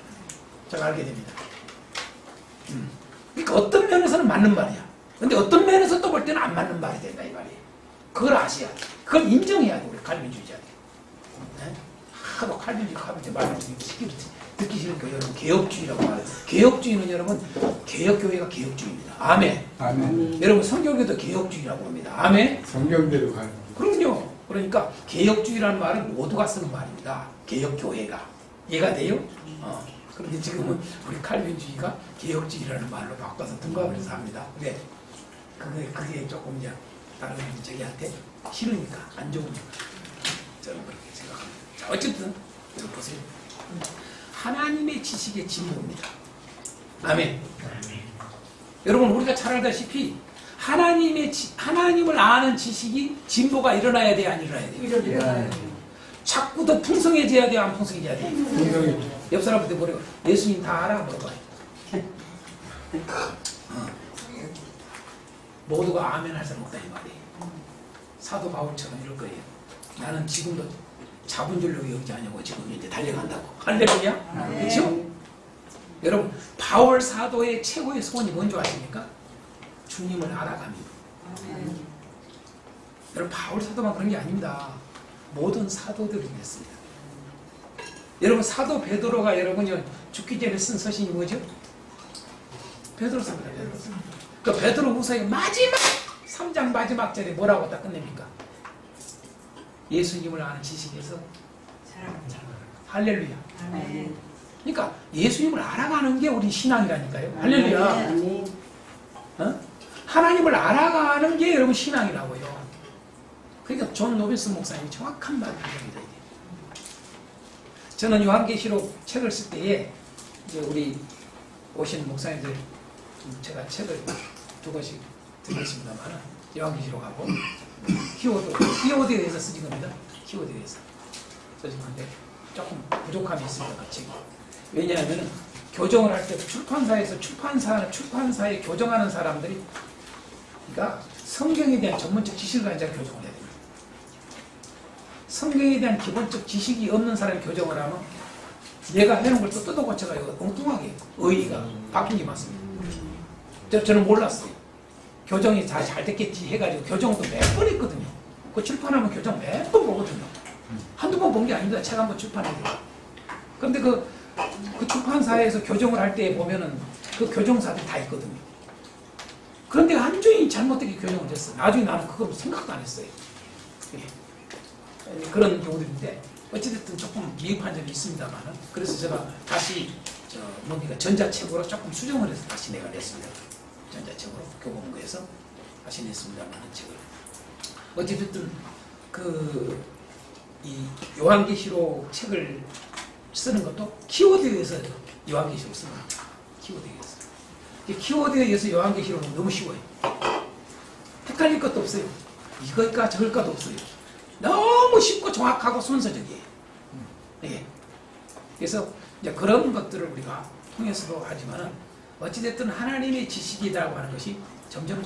제가 알게 됩니다. 그러니까 어떤 면에서는 맞는 말이야. 근데 어떤 면에서 또 볼 때는 안 맞는 말이 된다 이 말이에요. 그걸 아셔야 돼. 그걸 인정해야 돼 우리 칼빈주의자들. 네? 하도 칼빈주의 말을 듣기 싫으니까 여러분 개혁주의라고 말해요. 개혁주의는 여러분 개혁교회가 개혁주의입니다. 아멘. 아멘. 여러분 성경교도 개혁주의라고 합니다. 아멘. 성경대로 가요. 그럼요. 그러니까 개혁주의라는 말은 모두가 쓰는 말입니다. 개혁교회가. 이해가 돼요? 그런데 지금은 우리 칼빈주의가 개혁주의라는 말로 바꿔서 등각을 해서 합니다. 왜? 그게 조금 이제 다른 저기한테 싫으니까 안 좋으니까 저는 그렇게 생각합니다. 자, 어쨌든 여러분 보세요. 하나님의 지식의 진보입니다. 아멘. 여러분 우리가 잘 알다시피 하나님을 아는 지식이 진보가 일어나야 돼, 안 일어나야 돼? 일어나야 자꾸 더 풍성해져야 돼, 안 풍성해져야 돼? 성경이 옆 사람한테 뭐래요? 예수님 다 알아? 물어봐요. 모두가 아멘 할 사람 없다 이 말이에요. 사도 바울처럼 이럴 거예요. 나는 지금도 자본주의로 여기지 않냐고 지금 이제 달려간다고. 할렐루야? 그렇죠? 여러분 바울 사도의 최고의 소원이 뭔지 아십니까? 주님을 알아갑니다. 여러분 바울 사도만 그런 게 아닙니다. 모든 사도들이 그랬습니다. 여러분 사도 베드로가 여러분이 죽기 전에 쓴 서신이 뭐죠? 베드로서입니다. 베드로서. 그 베드로후서의 마지막 3장 마지막 절에 뭐라고 딱 끝냅니까? 예수님을 아는 지식에서 할렐루야. 아멘. 그러니까 예수님을 알아가는 게 우리 신앙이라니까요. 할렐루야. 아멘. 어? 하나님을 알아가는 게 여러분 신앙이라고요. 그러니까 존 노베스 목사님이 정확한 말을 합니다. 저는 요한계시록 책을 쓸 때에 이제 우리 오신 목사님들 제가 책을 두 권씩 드리겠습니다만 요한계시록하고 키워드에 대해서 쓰신 겁니다. 키워드에 대해서 쓰신 건데 조금 부족함이 있습니다. 그 책이. 왜냐하면 교정을 할 때 출판사에서 출판사에 교정하는 사람들이 그러니까 성경에 대한 전문적 지식을 가진 자가 교정을 해야 됩니다. 성경에 대한 기본적 지식이 없는 사람이 교정을 하면 얘가 해놓은 걸 또 뜯어 고쳐가지고 엉뚱하게 의의가 바뀐 게 많습니다. 저는 몰랐어요. 교정이 잘 됐겠지 해가지고 교정도 몇 번 했거든요. 그 출판하면 교정 몇 번 보거든요. 한두 번 본 게 아닙니다. 책 한 번 출판해야 돼요. 그런데 그 출판사에서 교정을 할 때 보면은 그 교정사들이 다 있거든요. 그런데 한 주인이 잘못되게 교정을 했어. 나중에 나는 그거 생각도 안 했어요. 예. 그런 경우들인데 어찌됐든 조금 미흡한 점이 있습니다만은 그래서 제가 다시 전자책으로 조금 수정을 해서 다시 내가 냈습니다. 전자책으로 교본부에서 다시 냈습니다만은 책을 어찌됐든 이 요한계시록 책을 쓰는 것도 키워드에 의해서 요한계시록 쓰는 겁니다. 키워드에 의해서. 키워드에 의해서 요한계시록은 너무 쉬워요. 헷갈릴 것도 없어요. 이걸까 저걸까도 없어요. 너무 쉽고 정확하고 순서적이에요. 예. 그래서 이제 그런 것들을 우리가 통해서도 하지만은 어찌됐든 하나님의 지식이라고 하는 것이 점점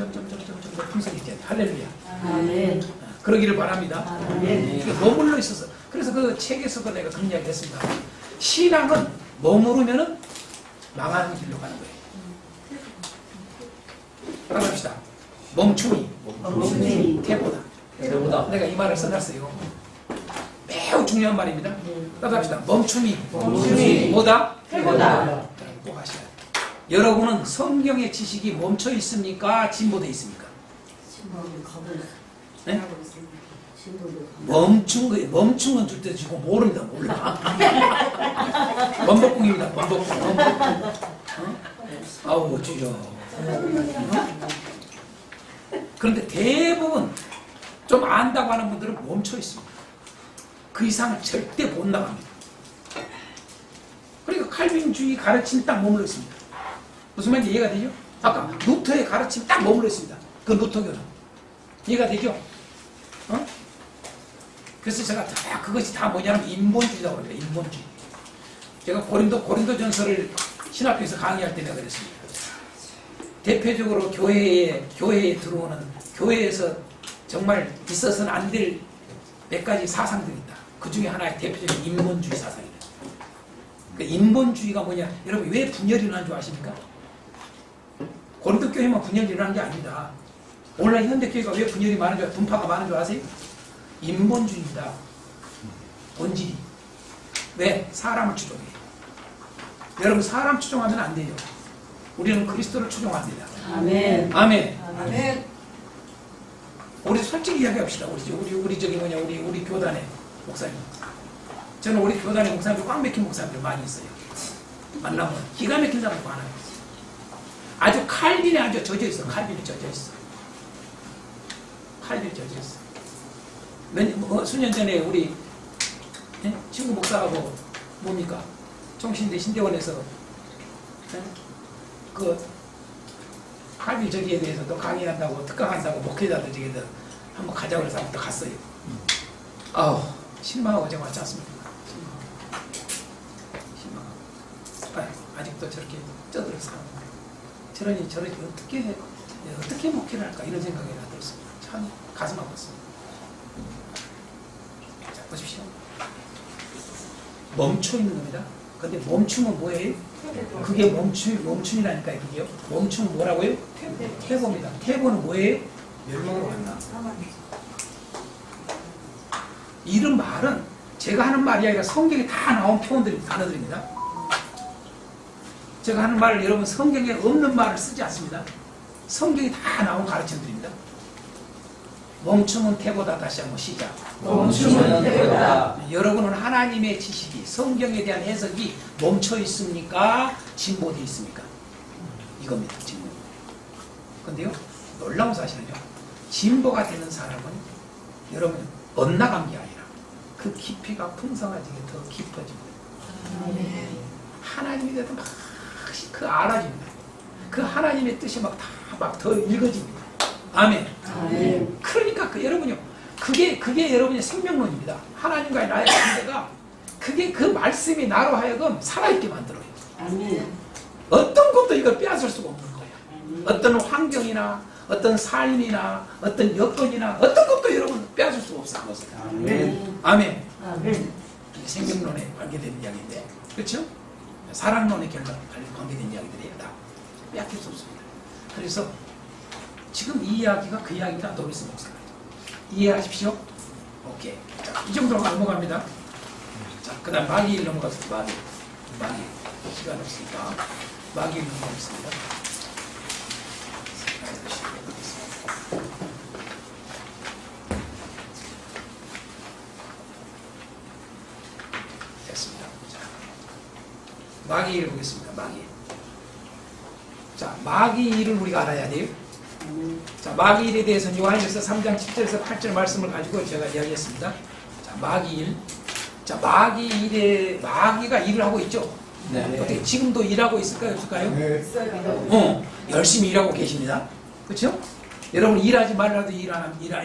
풍성해져요. 할렐루야. 아멘. 그러기를 바랍니다. 아멘. 이게 머물러 있어서 그래서 그 책에서도 내가 그런 이야기 했습니다. 신앙은 머무르면은 망하는 길로 가는 거예요. 따라합시다. 멈춤이 태보다. 배보다 내가 이 말을 써놨어요. 매우 중요한 말입니다. 따라합시다. 멈춤이 뭐다? 태보다. 꼭 하셔야 돼요. 여러분은 성경의 지식이 멈춰 있습니까? 진보되어 있습니까? 네? 멈춘 거예요. 멈춘 건 줄 때 주고 모릅니다. 몰라. 원복궁입니다. 원복궁. 아우 주여. 그런데 대부분 좀 안다고 하는 분들은 멈춰 있습니다. 그 이상을 절대 못 나갑니다. 그러니까 칼빈주의 가르침 딱 머물러 있습니다. 무슨 말인지 이해가 되죠? 아까 루터의 가르침 딱 머물러 있습니다. 그 루터교는. 이해가 되죠? 어? 그래서 제가 그것이 다 뭐냐면 인본주의라고 합니다. 인본주의. 제가 고린도전서를 신학교에서 강의할 때 내가 그랬습니다. 대표적으로 교회에 들어오는 교회에서 정말 있어서는 안 될 몇 가지 사상들이 있다. 그 중에 하나의 대표적인 인본주의 사상이다. 그 인본주의가 뭐냐? 여러분 왜 분열이 일어난 줄 아십니까? 고린도 교회만 분열이 일어난 게 아닙니다. 오늘날 현대교회가 왜 분열이 많은 줄, 분파가 많은 줄 아세요? 인본주의입니다. 본질이. 왜? 사람을 추종해요. 여러분 사람 추종하면 안 돼요. 우리는 그리스도를 추종합니다. 아멘. 아멘. 아멘. 우리 솔직히 이야기합시다. 우리 교단의 목사님. 저는 우리 교단의 목사님들 꽉 막힌 목사님들 많이 있어요. 만나면 기가 막힌 사람이 많아요. 아주 칼빈에 아주 젖어 있어. 칼빈이 젖어 있어. 칼빈이 젖어 있어. 수년 전에 우리 친구 목사하고 뭡니까? 총신대 신대원에서 그 칼빈 저기에 대해서 또 강의한다고 특강한다고 목회자들 저기에 한번 가자고 해서 한번 갔어요. 아우 실망하고 제가 왔지 않습니까? 실망하고 아직도 저렇게 쪄들어서 저러니 어떻게 목회를 할까 이런 생각이 들었습니다. 참 가슴 아팠습니다. 자 보십시오. 멈춰 있는 겁니다. 근데 멈춤은 뭐예요? 그게 멈춤이라니까요. 그게요. 멈춤은 뭐라고요? 태보입니다. 태보는 뭐예요? 멸망으로 간다. 이런 말은 제가 하는 말이 아니라 성경에 다 나온 표현들이 단어들입니다. 제가 하는 말을 여러분 성경에 없는 말을 쓰지 않습니다. 성경이 다 나온 가르쳐 드립니다. 멈춤은 태고다. 다시 한번 시작. 멈춤은 태고다. 여러분은 하나님의 지식이 성경에 대한 해석이 멈춰 있습니까? 진보되어 있습니까? 이겁니다. 질문. 근데요 놀라운 사실은요 진보가 되는 사람은 여러분 엇나간 게 아니라 그 깊이가 풍성해지게 더 깊어집니다. 하나님에 대해서 막 그 알아집니다. 그 하나님의 뜻이 막 더 읽어집니다. 아멘. 아멘. 그러니까 여러분요 그게 여러분의 생명론입니다. 하나님과의 나의 관계가 그게 그 말씀이 나로 하여금 살아있게 만들어요. 아멘. 어떤 것도 이걸 빼앗을 수가 없는 거예요. 어떤 환경이나 어떤 삶이나 어떤 여건이나 어떤 것도 여러분 빼앗을 수가 없어요. 아멘. 아멘. 아멘. 이게 생명론에 관계되는 이야기인데 그렇죠? 사랑론에 관계된 이야기들이에요. 다 빼앗길 수 없습니다. 그래서 지금 이 이야기가 그 이야기가 노리스 목사가 이해하십시오? 오케이. 자, 이 정도로 넘어갑니다. 자, 그 다음 마귀일 넘어가서 마귀 시간 없으니까 마귀일 넘어가겠습니다. 됐습니다. 자, 마귀일 보겠습니다. 마귀. 자, 마귀일을 우리가 알아야 돼요. 자, 마귀일에 대해서는 요한일서 3장 7절에서 8절 말씀을 가지고 제가 이야기했습니다. 자, 마귀일. 자, 마귀가 일을 하고 있죠. 네. 어떻게 지금도 일하고 있을까요? 없을까요? 네. 열심히 일하고 계십니다. 그렇죠? 여러분 일하지 말라도 일합니다.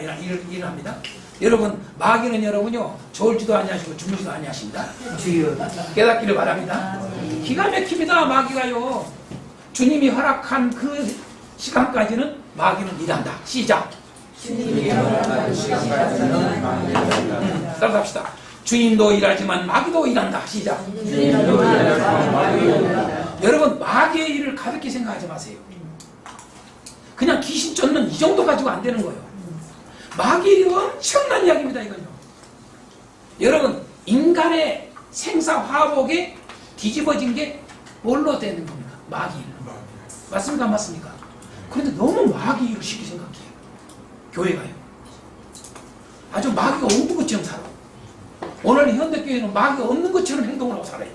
여러분 마귀는 여러분요 졸지도 아니하시고 주무지도 아니하십니다. 주여. 깨닫기를 바랍니다. 기가 막힙니다. 마귀가요. 주님이 허락한 그 시간까지는 마귀는 일한다. 시작. 따라합시다. 주인도 일하지만 마귀도 일한다. 시작. 여러분 마귀의 일을 가볍게 생각하지 마세요. 그냥 귀신 쫓는 이 정도 가지고 안 되는 거예요. 마귀의 일이 엄청난 이야기입니다. 이건요. 여러분 인간의 생사화복에 뒤집어진 게 뭘로 되는 겁니까? 마귀 일. 맞습니까? 안 맞습니까? 그런데 너무 마귀 일을 쉽게 생각해요. 교회가요. 아주 마귀가 없는 것처럼 살아. 오늘 현대교회는 마귀가 없는 것처럼 행동을 하고 살아요.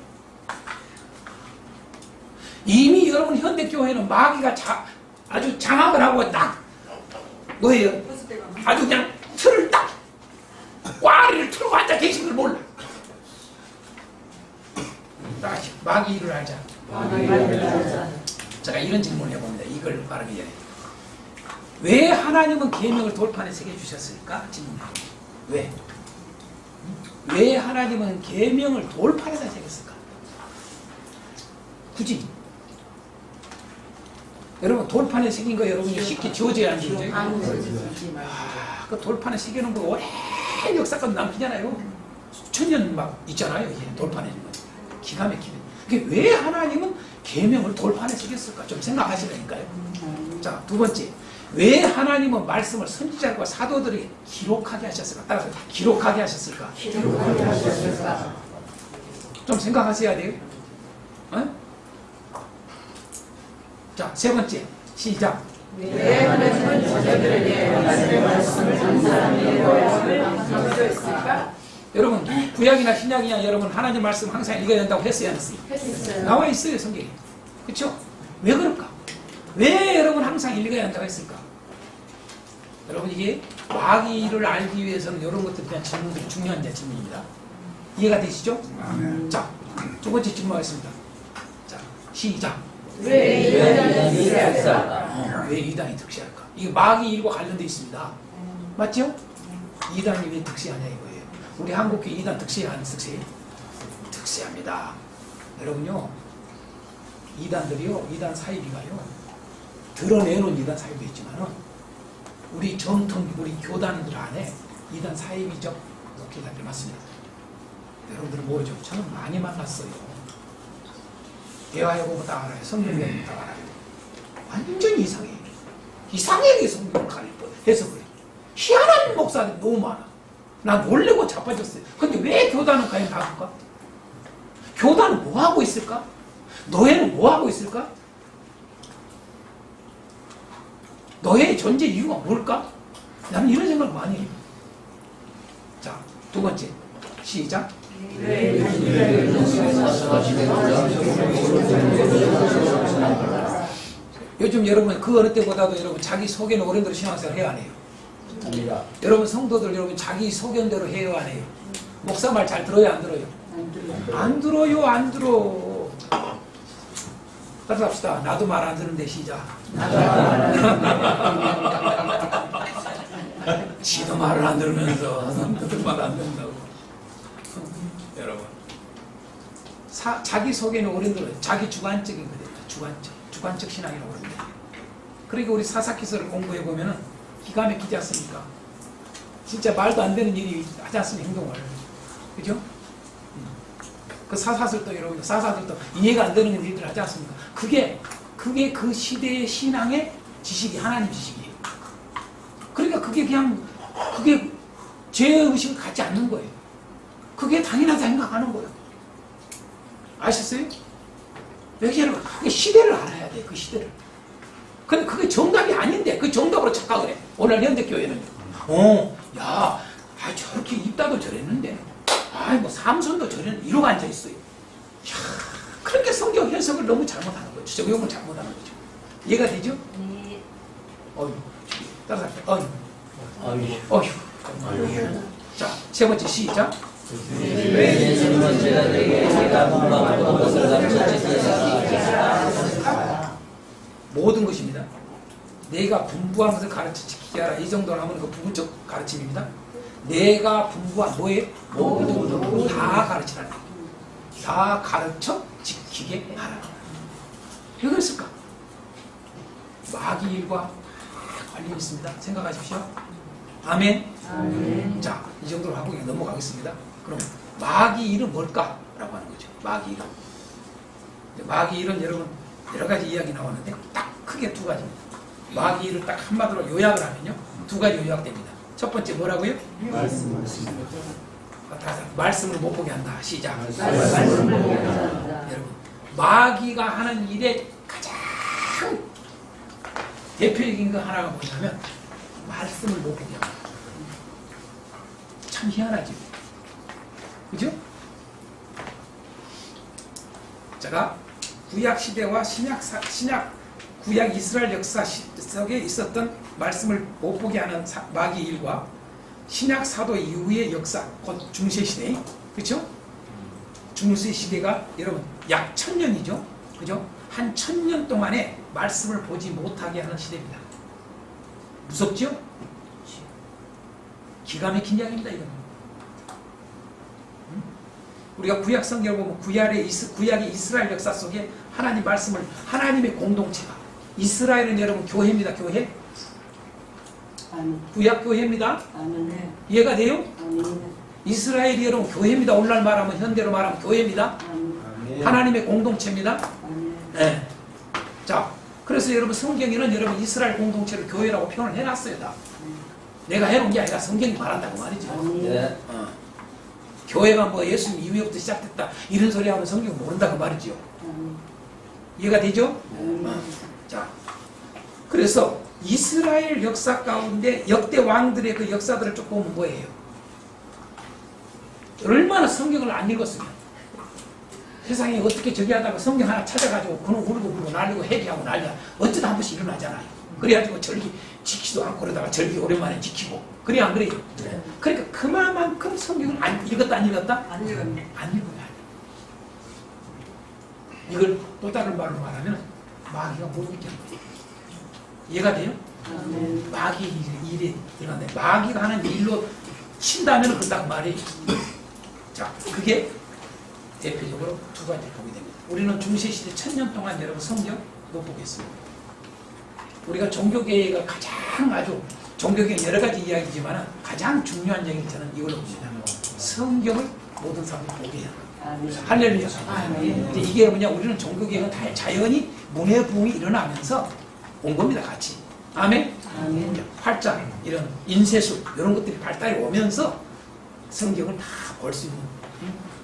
이미 여러분 현대교회는 마귀가 아주 장악을 하고 딱 뭐예요? 아주 그냥 틀을 딱 꽈리를 틀고 앉아 계신 걸 몰라. 다시 마귀 일을 알자. 제가 이런 질문을 해봅니다. 이걸 말하기 전에 왜 하나님은 계명을 돌판에 새겨주셨을까? 질문합니다. 왜 하나님은 계명을 돌판에다 새겼을까? 굳이 여러분 돌판에 새긴 거 여러분이 쉽게 지워져야 안 지워져요? 그 돌판에 새기는 거 오랜 역사가 남기잖아요. 천년 막 있잖아요. 이게 돌판에 있는 거 기가 막히네. 그게 왜 하나님은 계명을 돌판에 새겼을까? 좀 생각하시라니까요. 자, 두 번째. 왜 하나님은 말씀을 선지자들과 사도들에게 기록하게 하셨을까? 따라서 기록하게 하셨을까? 좀 생각하셔야 돼요. 어? 자, 세 번째. 시작. 왜 하나님은 저자들에게 하나님의 말씀을 한 사람이 보여주었을까? 여러분 구약이나 신약이나 여러분 하나님 말씀 항상 읽어야 된다고 했어요? 안 했어요? 했어요. 나와 있어요 성경에. 그렇죠? 왜 그럴까? 왜 여러분 항상 읽어야 한다고 했을까? 여러분 이게 마귀를 알기 위해서는 이런 것들에 대한 질문들이 중요한 질문입니다. 이해가 되시죠? 자, 두 번째 질문하겠습니다. 자, 시작. 왜 이단이 왜 이단이 득세할까? 이게 마귀 일과 관련되어 있습니다. 맞죠? 이단이 왜 득세하냐 이거예요. 우리 한국교회 이단 득세해요? 안 득세해요? 득세합니다. 여러분요, 이단들이요, 이단 사이비가요, 드러내놓은 이단 사이비도 있지만은 우리 정통, 우리 교단들 안에 이단 사이비적 목회자들이 많습니다. 여러분들은 모르죠? 저는 많이 만났어요. 대화해보면 다 알아요. 성경에 다 알아요. 완전히 이상해. 이상하게 성경을 해석을 해. 희한한 목사들이 너무 많아. 난 놀래고 자빠졌어요. 근데 왜 교단은 과연 나올까? 교단은 뭐 하고 있을까? 노예는 뭐 하고 있을까? 노예의 존재 이유가 뭘까? 나는 이런 생각을 많이 해요. 자, 두 번째. 시작. 요즘 여러분 그 어느 때보다도 여러분 자기 소견 어른대로 신앙생활 해야 안 해요? 합니다. 여러분 성도들 여러분 자기 소견대로 해요 안 해요? 목사 말 잘 들어요 안 들어요? 안 들어요 안 들어. 따라서 합시다. 나도 말 안 듣는데 시작. 지도 말을 안 들으면서 남들 말 안 듣는다고. 여러분 자기 소견이 어른들은 자기 주관적인 거예요. 주관적 신앙이라고 그럽니다. 그러니까 우리 사사기서를 공부해 보면은 기가 막히지 않습니까? 진짜 말도 안 되는 일이 하지 않습니까? 행동을. 그죠? 그 사사들도 여러분, 사사들도 이해가 안 되는 일들 하지 않습니까? 그게 그 시대의 신앙의 지식이 하나님 지식이에요. 그러니까 그게 죄의식을 갖지 않는 거예요. 그게 당연하다 생각하는 거예요. 아셨어요? 여기 여러분, 그 시대를 알아야 돼, 그 시대를. 근데 그게 정답이 아닌데, 그 정답으로 착각을 해. 오늘 현대교회는. 저렇게 입다도 저랬는데, 뭐 삼손도 저랬는데, 이러고 앉아있어요. 그렇게 성경 해석을 너무 잘못하는 거죠. 적용을 잘못하는 거죠. 이해가 되죠? 네. 따라서 할게요. 어휴. 자, 세 번째 시작. 예수님은 제자들에게 내가 분부한 모든 것을 가르쳐 지키라. 모든 것입니다. 내가 분부한 것을 가르쳐 지키게 하라. 이 정도로 하면 그 부분적 가르침입니다. 내가 분부한 뭐에? 모든 다 가르치라. 다 가르쳐 지키게 하라. 왜 그랬을까? 마귀 일과 관련이 있습니다. 생각하십시오. 아멘. 자, 이 정도로 하고 그냥 넘어가겠습니다. 그럼 마귀 일은 뭘까? 라고 하는 거죠. 마귀 일은. 마귀 일은 여러분 여러 가지 이야기 나왔는데 딱 크게 두 가지입니다. 마귀 일을 딱 한마디로 요약을 하면요. 두 가지 요약됩니다. 첫 번째 뭐라고요? 말씀을 못 보게 한다. 시작. 여러분, 마귀가 하는 일의 가장 대표적인 거 하나가 뭐냐면 말씀을 못 보게 합니다. 참 희한하죠. 그죠? 제가 구약 시대와 구약 이스라엘 역사 속에 있었던 말씀을 못 보게 하는 마귀 일과 신약 사도 이후의 역사, 곧 중세 시대, 그렇죠? 중세 시대가 여러분 약 1000년이죠, 그죠? 한 1000년 동안에 말씀을 보지 못하게 하는 시대입니다. 무섭죠? 기가 막힌 이야기입니다, 이건. 우리가 구약 성경을 보면 구약의 이스라엘 역사 속에 하나님 말씀을, 하나님의 공동체가, 이스라엘은 여러분 교회입니다, 교회. 구약 교회입니다. 이해가 돼요? 이스라엘이 여러분 교회입니다. 오늘날 말하면, 현대로 말하면 교회입니다. 하나님의 공동체입니다. 네. 자, 그래서 여러분 성경에는 여러분 이스라엘 공동체를 교회라고 표현을 해놨어요, 다. 내가 해놓은 게 아니라 성경이 말한다고 말이죠. 네. 교회가 뭐 예수님 이후부터 시작됐다 이런 소리 하면 성경 모른다고 말이죠. 이해가 되죠? 자, 그래서 이스라엘 역사 가운데 역대 왕들의 그 역사들을 쭉 보면 뭐예요? 얼마나 성경을 안 읽었으면 세상에 어떻게 저기 하다가 성경 하나 찾아가지고 그놈 울고 날리고 회개하고 난리야. 어쩌다 한 번씩 일어나잖아요. 그래가지고 절기 지키지도 않고 그러다가 절기 오랜만에 지키고. 그래 안 그래요? 네. 그러니까 그만큼 성경을 안 읽었다 안 읽었다? 안 읽었네. 안 읽어요. 이걸 또 다른 말로 말하면 마귀가 못 믿게 하는 거예요. 이해가 돼요? 마귀 일이 들어간다. 마귀가 하는 일로 친다면 그딱 말이에요. 자, 그게 대표적으로 두 가지 보게 됩니다. 우리는 중세시대 1000년 동안 여러분 성경 못 보겠습니다. 우리가 종교개혁가 가장 아주 종교개혁 여러 가지 이야기지만 가장 중요한 얘기는 저는 이걸로 봅니다. 성경을 모든 사람이 보게 해야 합니다. 할렐루야. 근데 이게 뭐냐, 우리는 종교개혁은 다 자연히 문화 부흥이 일어나면서 온 겁니다, 같이. 아멘? 활짝 이런 인쇄술 이런 것들이 발달이 오면서 성경을 다 볼 수 있는.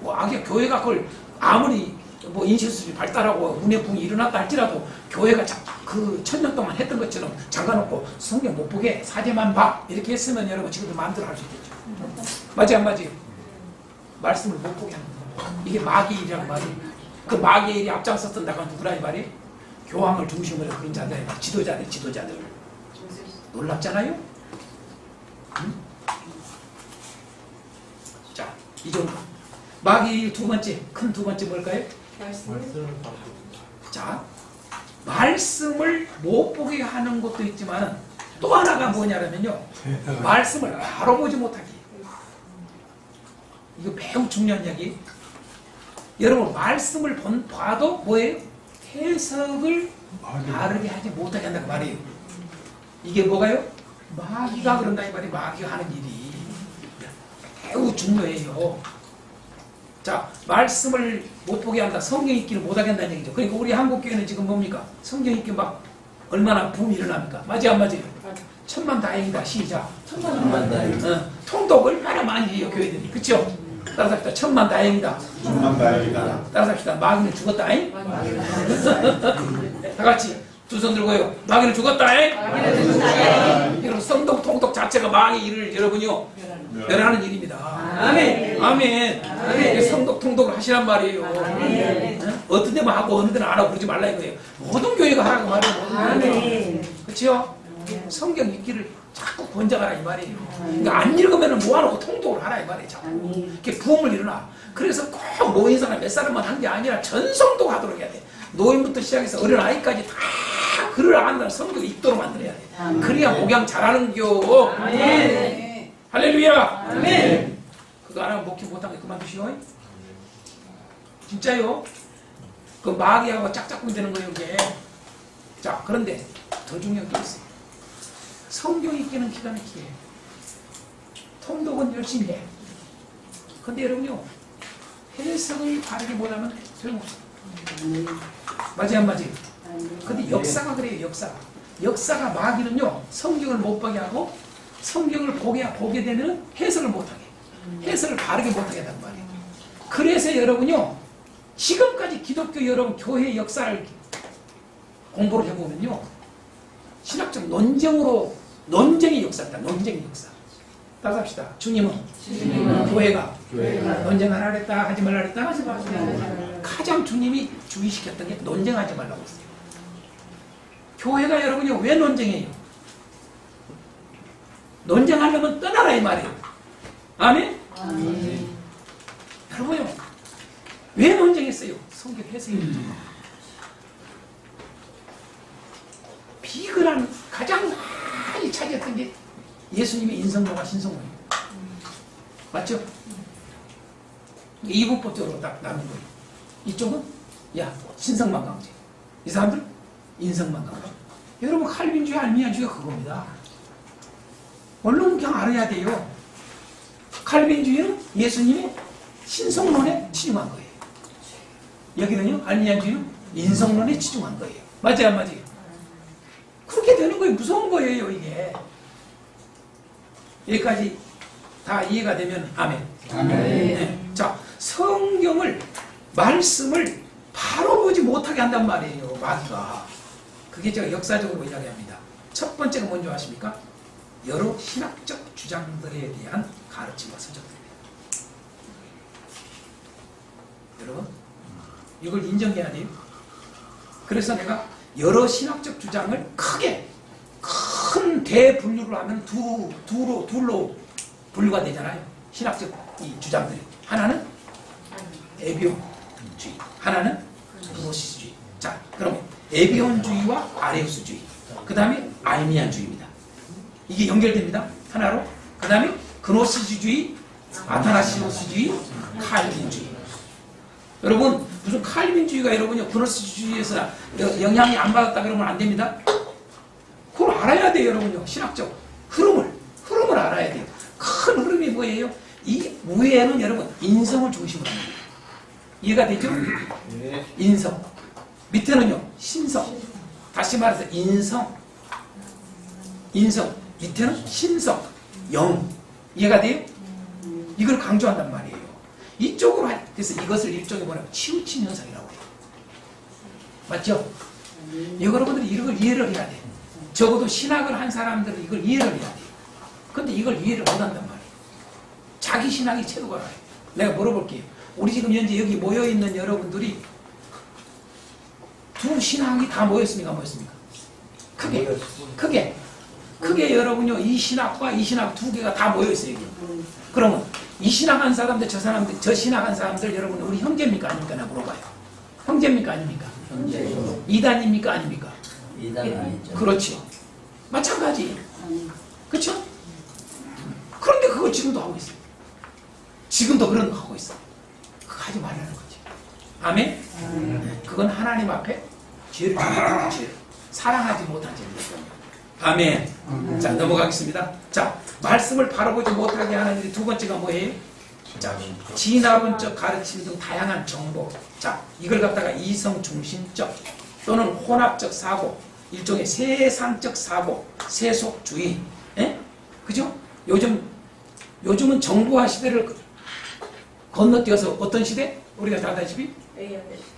아기 교회가 그걸 아무리 뭐 인신수준이 발달하고 문해풍이 일어났다 할지라도 교회가 그 1000년 동안 했던 것처럼 잠가놓고 성경 못 보게 사제만 봐 이렇게 했으면 여러분 지금도 마음대로 할 수 있겠죠. 맞지 안 맞지? 말씀을 못 보게 하는 거예요. 이게 마귀의 일이란 말이에요. 그 마귀의 일이 앞장섰던 나가 누구라 이 말이에요? 교황을 중심으로 그런 자들, 지도자들 놀랍잖아요? 응? 자, 이 정도. 마귀의 두 번째, 큰 두 번째 뭘까요? 자, 말씀을 못 보게 하는 것도 있지만 또 하나가 뭐냐면요. 말씀을 알아보지 못하기. 이거 매우 중요한 이야기. 여러분 말씀을 봐도 뭐예요? 해석을 바르게 하지 못하게 한다고 말이에요. 이게 뭐가요? 마귀가 그런다 이 말이에요. 마귀가 하는 일이 매우 중요해요. 자, 말씀을 못 보게 한다. 성경 읽기를 못하게 한다는 얘기죠. 그러니까 우리 한국교회는 지금 뭡니까? 성경 읽기 막 얼마나 붐이 일어납니까? 맞지 안 맞지? 천만다행이다. 시작. 천만다행. 통독 얼마나 많이 해요 교회들이. 그쵸? 따라서 합시다. 천만다행이다. 천만다행이다. 따라서 합시다. 마귀는 죽었다잉. 다 같이 두 손 들고요. 마귀는 죽었다잉. 여러분 성독 통독 자체가 마귀 일을 여러분이요 멸하는 일입니다. 아멘. 아멘. 아멘. 성독 통독을 하시란 말이에요. 아멘. 어떤 데만 하고 어느 데는 안 하고 그러지 말라 이거예요. 모든 교회가 하라고 말이에요. 모든 교회가. 아멘. 그렇죠? 성경 읽기를 자꾸 권장하라 이 말이에요. 그러니까 안 읽으면 모아놓고 통독을 하라 이 말이에요. 자꾸. 이렇게 부흥을 일어나. 그래서 꼭 모인 사람 몇 사람만 한 게 아니라 전성도 하도록 해야 돼. 노인부터 시작해서 어린아이까지 다 글을 아는 성경 읽도록 만들어야 돼. 그래야 목양 잘하는 겨. 아멘. 할렐루야. 아멘. 그거 안 하면 목회 못한 거 그만두시오. 진짜요? 그 마귀하고 짝짝꿍 되는 거예요 이게. 자, 그런데 더 중요한 게 있어요. 성경 읽기는 기가 막히게 통독은 열심히 해. 근데 여러분요 해석을 바르게 못하면 소용없어. 맞지 안 맞지? 근데 역사가 그래요. 역사가 마귀는요 성경을 못 보게 하고 성경을 보게 되면 해석을 못하게 해석을 바르게 못하게 한단 말이에요. 그래서 여러분요 지금까지 기독교 여러분 교회 역사를 공부를 해보면요 신학적 논쟁의 역사입니다. 논쟁의 역사. 따라서 합시다. 주님은 교회가 논쟁 하라 그랬다 하지 말라 그랬다 하지 말라. 가장 주님이 주의시켰던 게 논쟁하지 말라고 했어요. 교회가 여러분이 왜 논쟁해요? 논쟁하려면 떠나라 이 말이에요. 아멘? 여러분요 왜 논쟁했어요? 성경 해석이 비근한 가장 많이 차지했던 게 예수님의 인성론과 신성론이에요. 맞죠? 이분법적으로 딱 나눈 거예요. 이쪽은 신성만 강제. 이 사람들 인성만 강제. 여러분 칼빈주의 알미안주의가 그겁니다. 얼른 그냥 알아야 돼요. 칼빈주의는 예수님의 신성론에 치중한 거예요. 여기는요 알미안주의는 인성론에 치중한 거예요. 맞지 안 맞지? 그렇게 되는 거예요. 무서운 거예요 이게. 여기까지 다 이해가 되면 아멘. 네. 자, 성경을 말씀을 바로 보지 못하게 한단 말이에요 마귀가. 그게 제가 역사적으로 이야기합니다. 첫 번째가 뭔지 아십니까? 여러 신학적 주장들에 대한 가르침과 서적들입니다. 여러분 이걸 인정해야 돼요. 그래서 내가 여러 신학적 주장을 크게 큰 대분류를 하면 둘로 분류가 되잖아요. 신학적 이 주장들이. 하나는 에비온주의, 하나는 그노시스주의. 자, 그러면 에비온주의와 아레우스주의, 그 다음에 알미안주의입니다. 이게 연결됩니다. 하나로. 그 다음에 그노시스주의, 아타나시오스주의, 칼빈주의. 여러분 무슨 칼빈주의가 여러분요 그노시스주의에서 영향이 안 받았다 그러면 안 됩니다. 그걸 알아야 돼요 여러분요. 신학적 흐름을 알아야 돼요. 큰 흐름이 뭐예요? 이 위에는 여러분 인성을 중심으로 합니다. 이해가 되죠? 네. 인성. 밑에는요 신성. 다시 말해서 인성. 밑에는 신성. 영. 이해가 돼요? 이걸 강조한단 말이에요. 이쪽으로 그래서 이것을 일종의 뭐냐면 치우침 현상이라고 해요. 맞죠? 여러분들이 이걸 이해를 해야 돼. 적어도 신학을 한 사람들은 이걸 이해를 해야 돼. 근데 이걸 이해를 못한단 말이에요. 자기 신학이 최고가 나요. 내가 물어볼게요. 우리 지금 현재 여기 모여있는 여러분들이 두 신학이 다 모였습니까? 모였습니까? 크게 여러분요, 이 신학과 이 신학 두 개가 다 모여있어요. 여기. 그러면 이 신학 한 사람들, 저 사람들, 저 신학 한 사람들 여러분 우리 형제입니까? 아닙니까? 나 물어봐요. 형제입니까? 아닙니까? 현재 이단입니까? 아닙니까? 이단 아니죠. 그렇죠. 마찬가지. 그렇죠? 그런데 그걸 지금도 하고 있어요. 지금도 그런 거 하고 있어. 그거 하지 말라는 거지. 아멘? 네. 그건 하나님 앞에 죄를 짓는 죄. 사랑하지 못한 죄입니다. 아멘. 자, 넘어가겠습니다. 자, 말씀을 바로 보지 못하게 하는 일이 두 번째가 뭐예요? 자, 진화론적 가르침 등 다양한 정보. 자, 이걸 갖다가 이성 중심적 또는 혼합적 사고, 일종의 세상적 사고, 세속주의. 예? 그죠? 요즘은 정보화 시대를 건너뛰어서 어떤 시대? 우리가 다 알다시피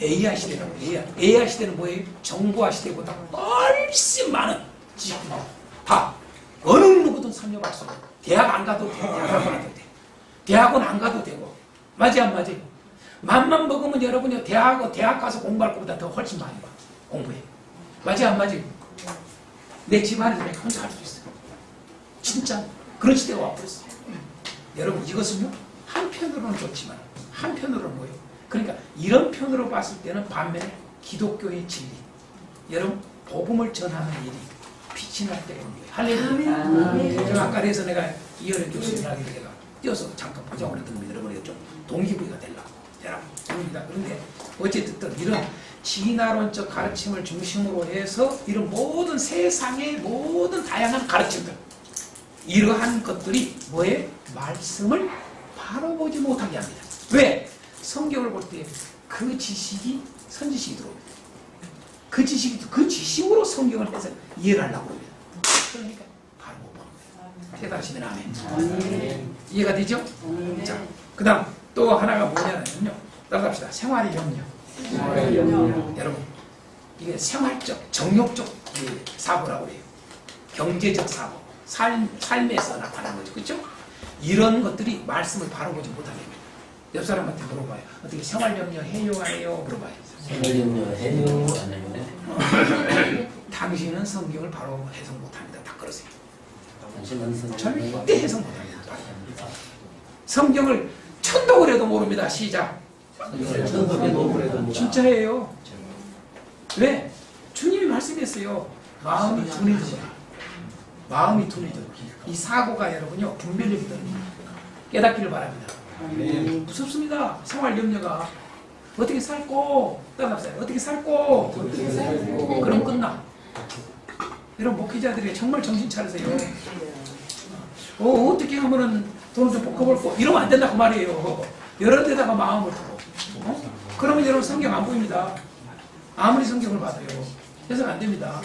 AI 시대라고 해요. AI 시대는 뭐예요? 정보화 시대보다 훨씬 많은 지식들이 다 어느 누구든 섭렵할 수 있고 대학 안 가도 돼. 대학원 안 가도 되고 맞지 안 맞아요? 맘만 먹으면 여러분이 대학 가서 공부할 것보다 더 훨씬 많이 봐. 공부해. 맞지 안 맞아요? 내 집안에서 내가 혼자 할 수 있어요. 진짜 그런 시대가 와버렸어요. 여러분 이것은요 한편으로는 좋지만 한편으로는 뭐예요? 그러니까 이런 편으로 봤을 때는 반면에 기독교의 진리 여러분 복음을 전하는 일이 빛이 날 때가 오는 거예요. 할렐루야. 제가 아까 그래서 내가 이어른 교수님하게 내가 뛰어서 잠깐 보장을 했던 여러분에게 좀 동기부여가 되려고 합니다. 그런데 어쨌든 이런 진화론적 가르침을 중심으로 해서 이런 모든 세상의 모든 다양한 가르침들 이러한 것들이 뭐에 말씀을 바로 보지 못하게 합니다. 왜? 성경을 볼 때 그 지식이 선지식이 들어옵니다. 그 지식으로 성경을 해서 이해를 하려고 합니다. 그러니까 바로 못 보는 거예요. 깨달으시면 아멘. 이해가 되죠? 자, 그 다음 또 하나가 뭐냐면요. 따라갑시다. 생활의 영역. 여러분, 이게 생활적, 정욕적 사고라고 해요. 경제적 사고, 삶에서 나타나는 거죠. 그렇죠? 이런 것들이 말씀을 바로 보지 못하게 합니다. 옆 사람한테 물어봐요. 어떻게 생활영역 해요, 안 해요? 물어봐요. 생활용료 해요 안 해요? 당신은 성경을 바로 해석 못합니다. 다 그러세요. 당신은 절대 해석 못합니다. 성경을 천독을 해도 모릅니다. 시작. 진짜예요. 왜? 주님이 말씀했어요. 마음이 둔해져. 마음이 둔해져. 이 사고가 여러분요 분별력이 떨어집니다. 깨닫기를 바랍니다. 무섭습니다. 생활 염려가 어떻게 살고 따라합시다. 어떻게 살고 그럼 끝나. 여러분 목회자들이 정말 정신 차리세요. 어떻게 하면은 돈을 좀 볶아볼고 이러면 안 된다고 말이에요. 여러 데다가 마음을 두고 그러면 여러분 성경 안 보입니다. 아무리 성경을 봐도요 해석 안 됩니다.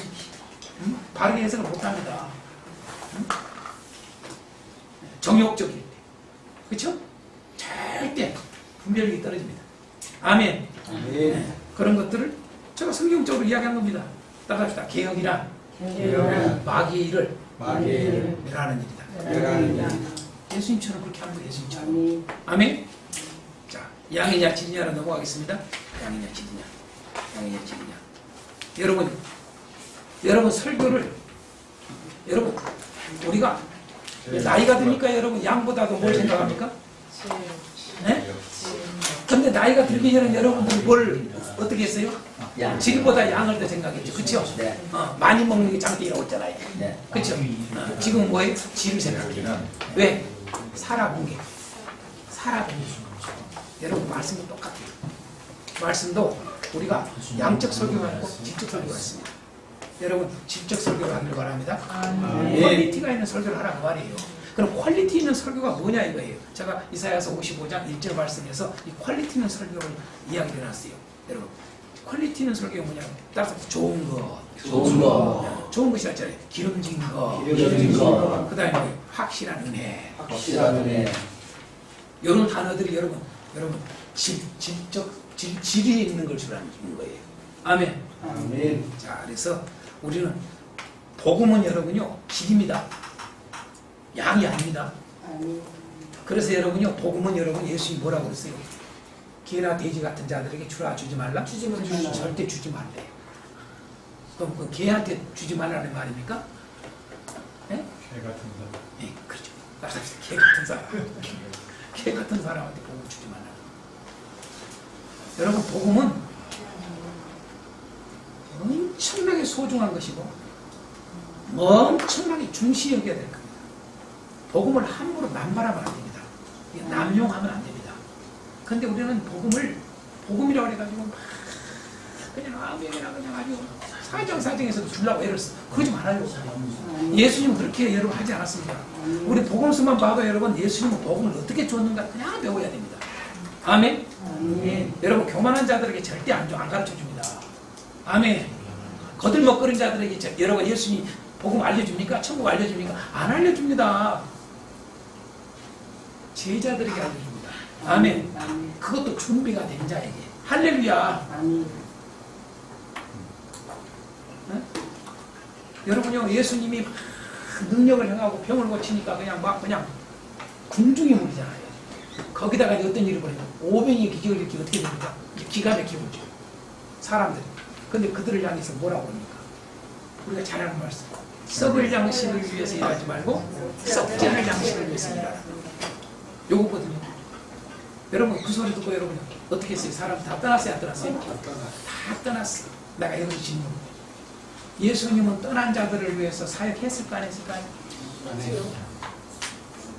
바르게 해석을 못합니다. 정욕적일 때 그렇죠? 절대 분별력이 떨어집니다. 아멘. 네. 그런 것들을 제가 성경적으로 이야기한 겁니다. 따라합시다. 개혁이란 마귀의 일을 멸하는 일이다. 예수님처럼 그렇게 하는 거예요. 예수님처럼. 아멘. 자, 양이냐 진이냐로 넘어가겠습니다. 양이냐 진이냐. 여러분 설교를 우리가 나이가 드니까 여러분 양보다도 뭘 생각합니까? 네? 근데 나이가 들기 전에 여러분들이 뭘 어떻게 했어요? 지금보다 양을 더 생각했죠. 그렇죠? 네. 많이 먹는 게 장땡이라고 했잖아요. 네. 그렇죠? 지금 뭐예요? 질을 생각해요. 왜? 살아본 게. 여러분 말씀도 똑같아요. 말씀도 우리가 양적 설교가 있고 질적 설교가 있습니다. 여러분 질적 설교를 하길 바랍니다. 퀄리티가 있는 설교를 하라고 말이에요. 그럼 퀄리티 있는 설교가 뭐냐 이거예요. 제가 이사야서 55장 1절 말씀에서 이 퀄리티 있는 설교를 이야기를 해놨어요. 여러분 퀄리티 있는 설교가 뭐냐? 따라서 좋은 좋은 것이 있잖아요. 기름진 거. 그 다음에 확실한 은혜. 확실한 은혜. 이런 단어들이 여러분 여러분 질이 있는 걸 주라는 거예요. 아멘. 아멘. 자, 그래서 우리는 복음은 여러분요 질입니다. 양이 아닙니다. 그래서 여러분요 복음은 여러분 예수님 뭐라고 그랬어요? 개나 돼지 같은 자들에게 주지 말라. 절대 주지 말래요. 그럼 그 개한테 주지 말라는 말입니까? 예? 개 같은 사람. 예, 그렇죠. 개 같은 사람. 개 같은 사람한테 복음 주지 말라. 여러분 복음은 엄청나게 소중한 것이고 엄청나게 중시 여겨야 될 겁니다. 복음을 함부로 남발하면 안 됩니다. 남용하면 안 됩니다. 근데 우리는 복음이라고 해가지고 막 그냥 아무에게나 그냥 아주 사정사정에서도 주려고 애를 써. 그러지 말아요. 예수님 그렇게 여러분 하지 않았습니다. 우리 복음서만 봐도 여러분 예수님은 복음을 어떻게 줬는가 그냥 배워야 됩니다. 아멘. 예. 여러분 교만한 자들에게 절대 안 가르쳐 줍니다. 아멘. 거들먹거린 자들에게 여러분 예수님 복음 알려줍니까? 천국 알려줍니까? 안 알려줍니다. 제자들에게 알려줍니다. 아멘. 그것도 준비가 된 자에게. 할렐루야. 네? 여러분요 예수님이 막 능력을 행하고 병을 고치니까 그냥 궁중이 물이잖아요. 거기다가 어떤 일이 벌어져? 오병이 기적을 일으키 어떻게 됩니까? 기가 막히죠. 사람들. 근데 그들을 향해서 뭐라고 합니까? 우리가 잘 아는 말씀. 썩을 양식을 위해서 일하지 말고 썩지 않을 양식을 위해서 일하라. 요거거든요. 여러분 그 소리 듣고 여러분 어떻게 했어요? 사람 다 떠났어요? 안 떠났어요? 다 떠났어. 내가 이런 질문. 예수님은 떠난 자들을 위해서 사역했을까 안 했을까요?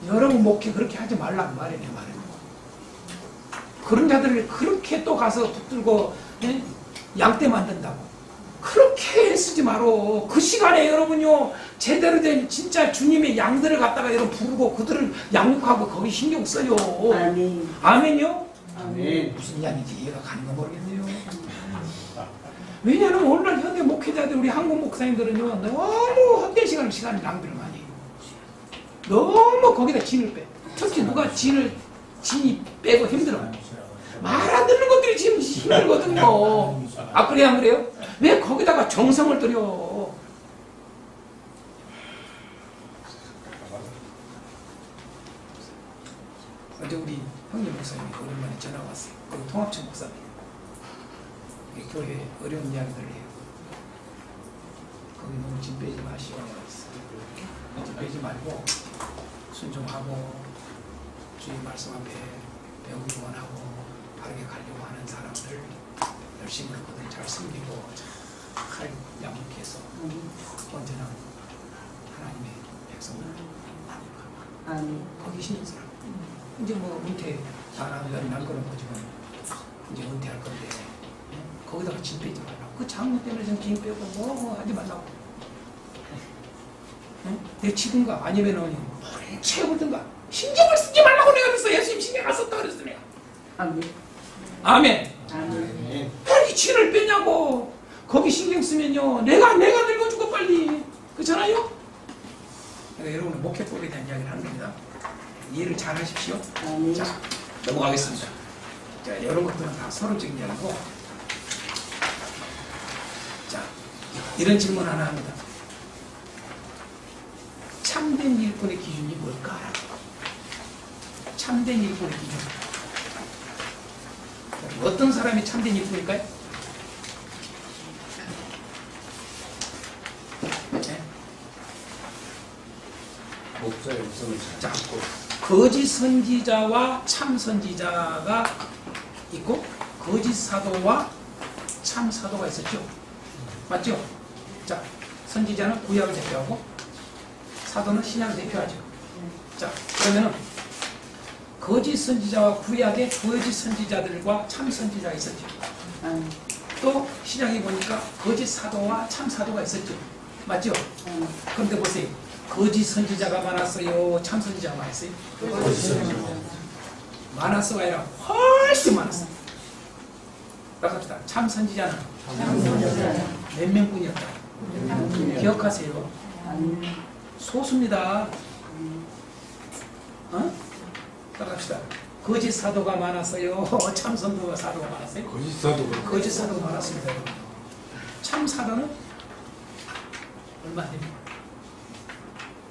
여러분 목회 그렇게 하지 말란 말이에요. 그런 자들을 그렇게 또 가서 붙들고 양떼 만든다고 그렇게 쓰지 마로. 그 시간에 여러분요 제대로 된 진짜 주님의 양들을 갖다가 여러분 부르고 그들을 양육하고 거기 신경 써요. 아멘요? 아멘. 무슨 이야기인지 이해가 가는 거 모르겠네요. 왜냐하면 오늘날 현대 목회자들 우리 한국 목사님들은요 너무 헛된 시간을 낭비를 많이 해요. 너무 거기다 진을 빼. 특히 누가 진이 빼고 힘들어. 말 안 듣는 것들이 지금 힘들거든요. 아 그래요 안 그래요? 왜 거기다가 정성을 들여? 어제 우리 형님 목사님이 오랜만에 전화 왔어요. 그 통합청 목사님. 교회 어려운 이야기들을 해요. 거기 너무 짐 빼지 마시고 짐 빼지 말고 순종하고 주의 말씀 앞에 배우기 원하고 바르게 가려고 하는 사람들 열심히 그들 잘 섬기고 잘 양육해서 언제나 하나님의 백성을 거기 신경 쓰라. 이제 뭐 은퇴 잘하면 난 거는 거지만 이제 은퇴할 건데 거기다가 짐 빼지 말라고. 그 장로 때문에 짐 빼고 뭐 하지 말라고. 내 치든가 아니면은 채우든가 신경을 쓰지 말라고 내가 그랬어. 예수님 신경 안 썼다 그랬어 내가. 아멘. 아멘. 빨리 진을 빼냐고. 거기 신경 쓰면요 내가 늙어 죽어 빨리. 그렇잖아요. 그러니까 여러분은 목회법에 대한 이야기를 하는 겁니다. 이해를 잘 하십시오. 자 넘어가겠습니다. 자 이런 것들은 다 서론적인 이야기고. 자 이런 질문 하나 합니다. 참된 일꾼의 기준이 뭘까? 참된 일꾼의 기준. 어떤 사람이 참된 일꾼일까요? 네. 목자의 음성을 잘 자, 거짓 선지자와 참 선지자가 있고 거짓 사도와 참 사도가 있었죠. 맞죠? 자, 선지자는 구약을 대표하고 사도는 신약을 대표하죠. 자, 그러면은 거짓 선지자와 구약의 거짓 선지자들과 참 선지자가 있었죠. 또 신약에 보니까 거짓 사도와 참 사도가 있었죠. 맞죠? 그런데 보세요. 거짓 선지자가 많았어요? 참 선지자가 많았어요? 많았어가 아니라 훨씬 많았어요. 따라합시다. 참 선지자는 몇 명뿐이었다. 기억하세요. 소수입니다. 따라합시다. 거짓 사도가 많았어요. 참 선도가 사도가 많았어요. 거짓 사도 거짓 사도가 많았습니다. 여러분. 참 사도는 얼마 안 됩니다.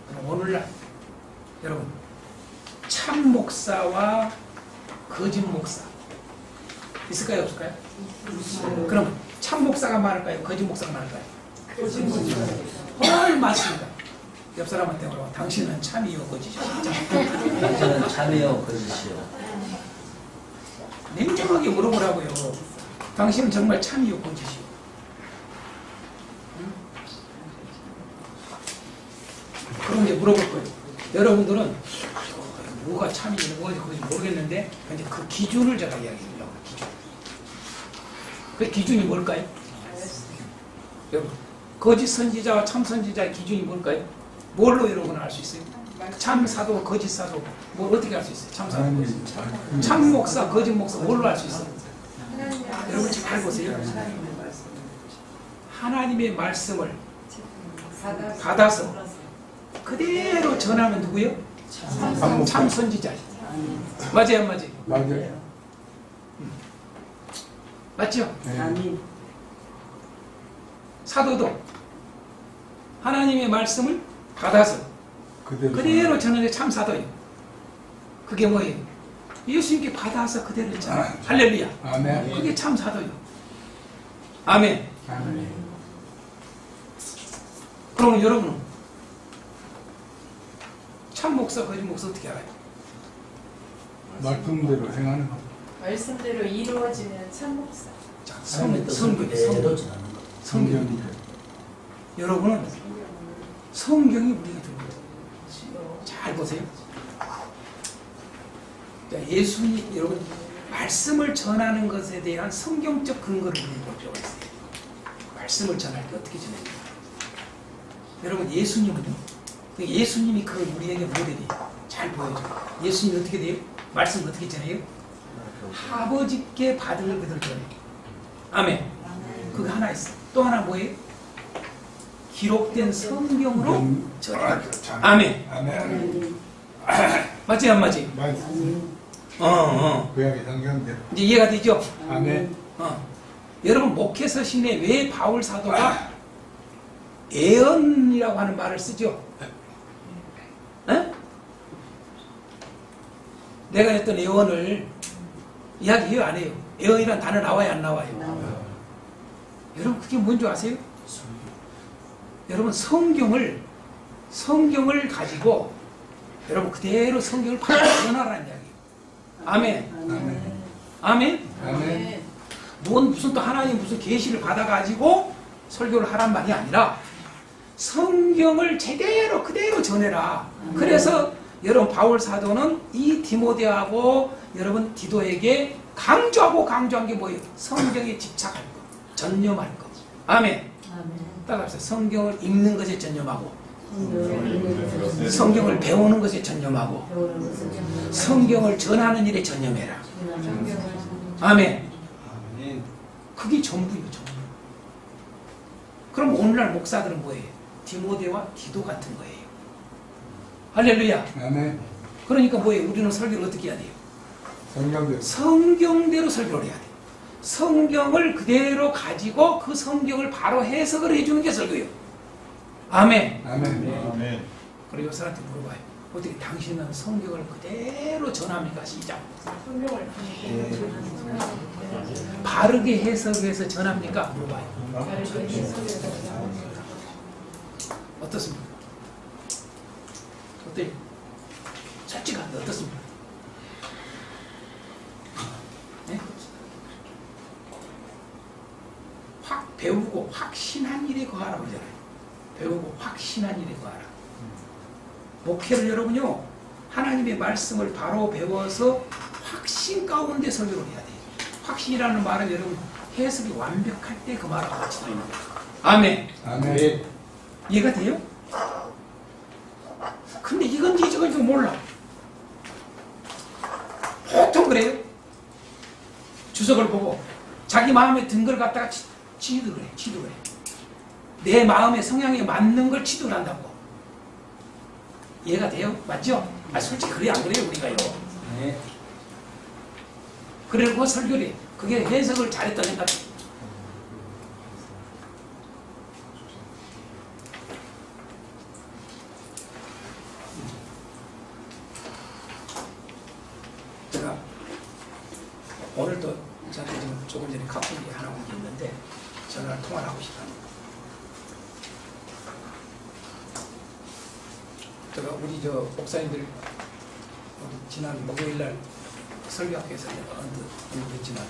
그럼 오늘날 여러분 참 목사와 거짓 목사 있을까요, 없을까요? 그럼 참 목사가 많을까요? 거짓 목사가 많을까요? 헐, 맞습니다. 옆 사람한테 물어봐. 당신은 참이요, 거짓이요? 당신은 참이요 거짓이요. 냉정하게 물어보라고요. 당신은 정말 참이요, 거짓이요? 응? 그럼 이제 물어볼 거예요. 여러분들은 뭐가 참이요, 뭐가 거짓 모르겠는데 이제 그 기준을 제가 이야기해주려고. 기준. 그 기준이 뭘까요? 여러분, 거짓 선지자와 참 선지자의 기준이 뭘까요? 뭘로 여러분은 알 수 있어요? 참 사도, 거짓 사도, 뭘 어떻게 알 수 있어요? 참 사도, 거짓 사도. 참 목사, 거짓 목사, 뭘로 알 수 있어요? 여러분 잘 보세요. 하나님의 말씀을 받아서 그대로 전하면 누구요? 참 선지자. 맞아요, 안 맞아요? 맞아요. 맞죠? 네. 사도도 하나님의 말씀을 받아서 그대로 전하는 게 참 사도예요. 그게 뭐예요? 예수님께 받아서 그대로 전하. 할렐루야. 아멘. 그게 참 사도예요. 아멘. 아멘. 그러면 여러분은 참 목사, 거짓 목사 어떻게 알아요? 말씀대로 행하는 것. 말씀대로 이루어지는 참 목사. 자, 하나님의 뜻을 그대로 전하는 것. 성경입니다. 여러분은 성경이 우리에게 준 거예요. 잘 보세요. 자, 예수님, 여러분, 말씀을 전하는 것에 대한 성경적 근거를 우리가 볼 필요가 있어요. 말씀을 전할 때 어떻게 전합니까? 여러분, 예수님이 그 우리에게 모델이 잘 보여줘요. 예수님이 어떻게 돼요? 말씀 어떻게 전해요? 아버지께 받은 그대로 전해요. 아멘. 그거 하나 있어. 또 하나 뭐예요? 기록된 성경으로 전해요. 아멘. 아멘. 맞지 안 맞지? 말씀. 구약의 성경대로. 이제 이해가 되죠? 아멘. 여러분 목회서 신에 왜 바울 사도가 애언이라고 하는 말을 쓰죠? 에? 내가 했던 애언을 이야기해요, 안 해요? 애언이란 단어 나와요, 안 나와요? 여러분 그게 뭔지 아세요? 여러분 성경을 가지고 여러분 그대로 성경을 받아들여라는 이야기예요. 아멘. 아멘. 아멘. 아멘. 무슨 또 하나님 무슨 계시를 받아가지고 설교를 하란 말이 아니라 성경을 제대로 그대로 전해라. 그래서 여러분 바울 사도는 이 디모데하고 여러분 디도에게 강조한 게 뭐예요? 성경에 집착할 것, 전념할 것. 아멘. 따라합시다. 성경을 읽는 것에 전념하고, 성경을 배우는 것에 전념하고, 성경을 전하는 일에 전념해라. 아멘. 그게 전부예요, 전부. 그럼 오늘날 목사들은 뭐예요? 디모데와 디도 같은 거예요. 할렐루야. 아멘. 그러니까 뭐예요? 우리는 설교를 어떻게 해야 돼요? 성경대로. 성경대로 설교를 해야 돼요. 성경을 그대로 가지고 그 성경을 바로 해석을 해주는 게 설교예요. 아멘. 아멘. 그리고 이 사람한테 물어봐요. 어떻게 당신은 성경을 그대로 전합니까? 시작. 성경을 바르게 해석해서 전합니까? 물어봐요. 어떻습니까? 어때요? 솔직한데 어떻습니까? 네? 확 배우고 확신한 일에 거하라고 그러잖아요. 배우고 확신한 일에 거하라. 목회를 여러분요, 하나님의 말씀을 바로 배워서 확신 가운데 설교를 해야 돼요. 확신이라는 말은 여러분 해석이 완벽할 때 그 말하고 같이 들어있는 거예요. 아멘. 아멘. 이해가 돼요? 근데 이건지 저건지 몰라. 보통 그래요. 주석을 보고 자기 마음에 든 걸 갖다가 취득을 해. 내 마음의 성향에 맞는 걸 취득을 한다고. 이해가 돼요? 맞죠? 솔직히 그래 안 그래요 우리가요? 네. 그리고 설교리 그게 해석을 잘했다 생각합니다. 제가 오늘도 저는 지금 조금 전에 카톡이 하나 온 게 있는데 전화를 통화를 하고 싶답니다. 제가 우리 저 목사님들 지난 목요일날 설교학교에서 내가 언뜻 언급했지만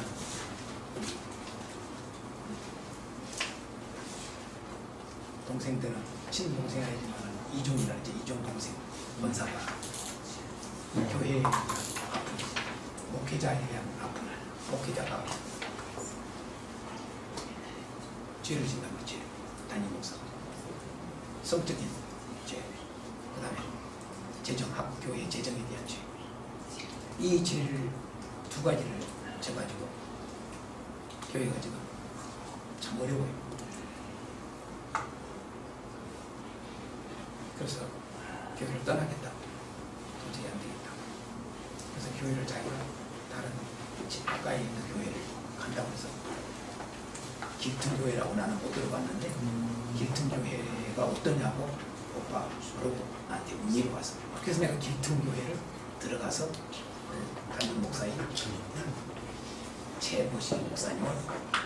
동생들은 친동생 아니지만 이종이라 이제 이종 동생 원사가 교회의 아픔, 목회자에 대한 아픔을 목회자가 죄를 진다는 죄, 담임 목사, 성적인 죄, 그 다음에 재정, 교회 재정에 대한 죄, 이 죄를 두 가지를 져가지고 교회가 지금 참 어려워요. 그래서 교회를 떠나겠다. 도저히 안 되겠다. 그래서 교회를 자기가 다른 집 가까이 있는 교회를 간다고 해서 길튼교회라고 나는 못 들어봤는데 길튼교회가 어떠냐고 오빠 그러고 나한테 문의가 왔어. 그래서 내가 길튼교회를 들어가서 담임 목사님 최보신 목사님을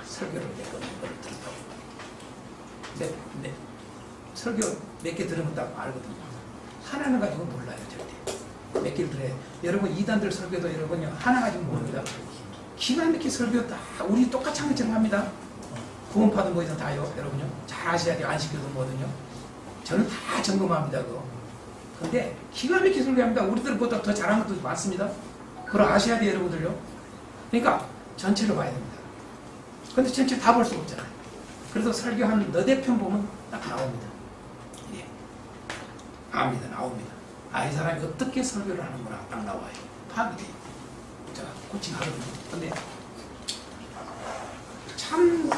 설교를 몇 번 들었다고. 근데 설교 몇 개 들으면 딱 알거든요. 하나는 가지고 몰라요, 절대. 몇 개를 들어요. 여러분 이단들 설교도 여러분요 하나 가지고 모릅니다. 기가 막히게 설교 다 우리 똑같이 한 것처럼 합니다. 구원받은 거에서 다요, 여러분요. 잘 아셔야 돼요. 안 시켜도 뭐든요. 저는 다 점검합니다, 그거. 근데 기가 막히게 설교합니다. 우리들보다 더 잘하는 것도 많습니다. 그걸 아셔야 돼요, 여러분들요. 그러니까 전체를 봐야 됩니다. 근데 전체 다 볼 수 없잖아요. 그래서 설교하는 너댓 편 보면 딱 나옵니다. 예. 압니다, 나옵니다. 이 사람이 어떻게 설교를 하는구나 딱 나와요. 파악이 돼요. 제가 코칭하거든요. 근데 참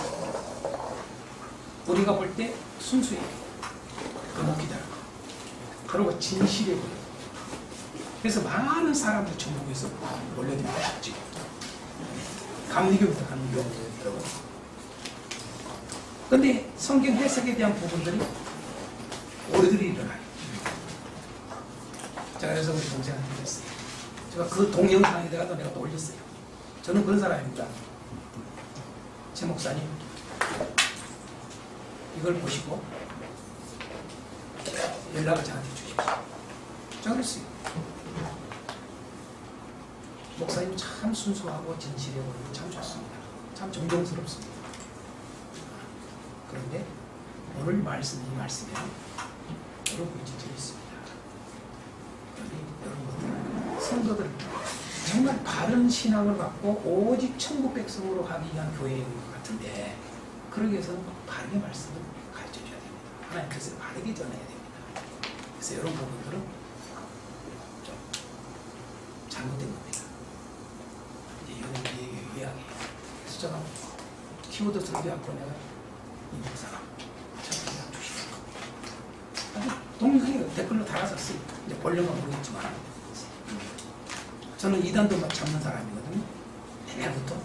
우리가 볼 때 순수해요. 그 목기다. 그리고 진실해 보여요. 그래서 많은 사람들 전국에서 몰려듭니다. 지금 감리교부터 감리교 여러분. 근데 성경 해석에 대한 부분들이 오류들이 일어나요. 제가 그래서 우리 동생한테 그랬어요. 제가 그 동영상에다가도 내가 또 올렸어요. 저는 그런 사람입니다. 최 목사님 이걸 보시고 연락을 저한테 주십시오. 제가 그랬어요. 목사님 참 순수하고 진실해 보이고 참 좋습니다. 참 존경스럽습니다. 그런데 오늘 말씀, 이 말씀에 여러분이 지쳐 있습니다. 여러분, 성도들 정말 바른 신앙을 갖고 오직 천국 백성으로 하기 위한 교회인 것 같은데 그러기 위해서는 바르게 말씀을 가르쳐 줘야 됩니다. 하나님께서 바르게 전해야 됩니다. 그래서 이런 부분들은 좀 잘못된 겁니다. 이제 이런 얘기에 의하게 그래서 제가 키워드 설교하고 내가 이 목사가 참 주시고 동영상에 댓글로 달았었어요. 이제 보려면 모르겠지만 저는 이단도 막 잡는 사람이거든요. 옛날부터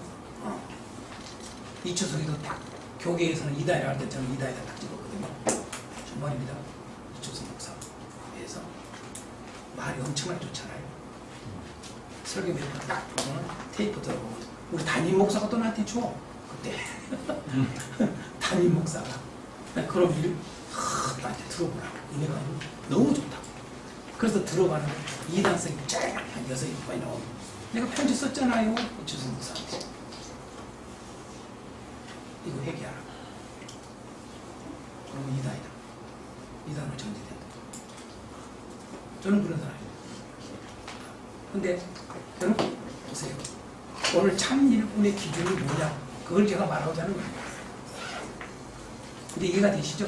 이초석이도 딱 교계에서는 이단이라 할 때 저는 이단에다 딱 찍었거든요. 주말입니다. 이초석 목사. 그래서 말이 엄청나게 좋잖아요. 설교 몇 번 딱 보면 테이프 들어보고 우리 담임 목사가 또 나한테 줘. 그때 담임 목사가 그런 일을 나한테 들어보라고 은혜가 너무 좋다고. 그래서 들어가는 이단성이 쫙 한 6-7번이 나오고 내가 편지 썼잖아요. 이초석 목사한테 이거 회개하라. 그리고 이단이다. 이단으로 정지된다. 저는 그런 사람입니다. 근데 여러분 보세요. 오늘 참 일꾼의 기준이 뭐냐? 그걸 제가 말하고자 하는 거예요. 근데 이해가 되시죠?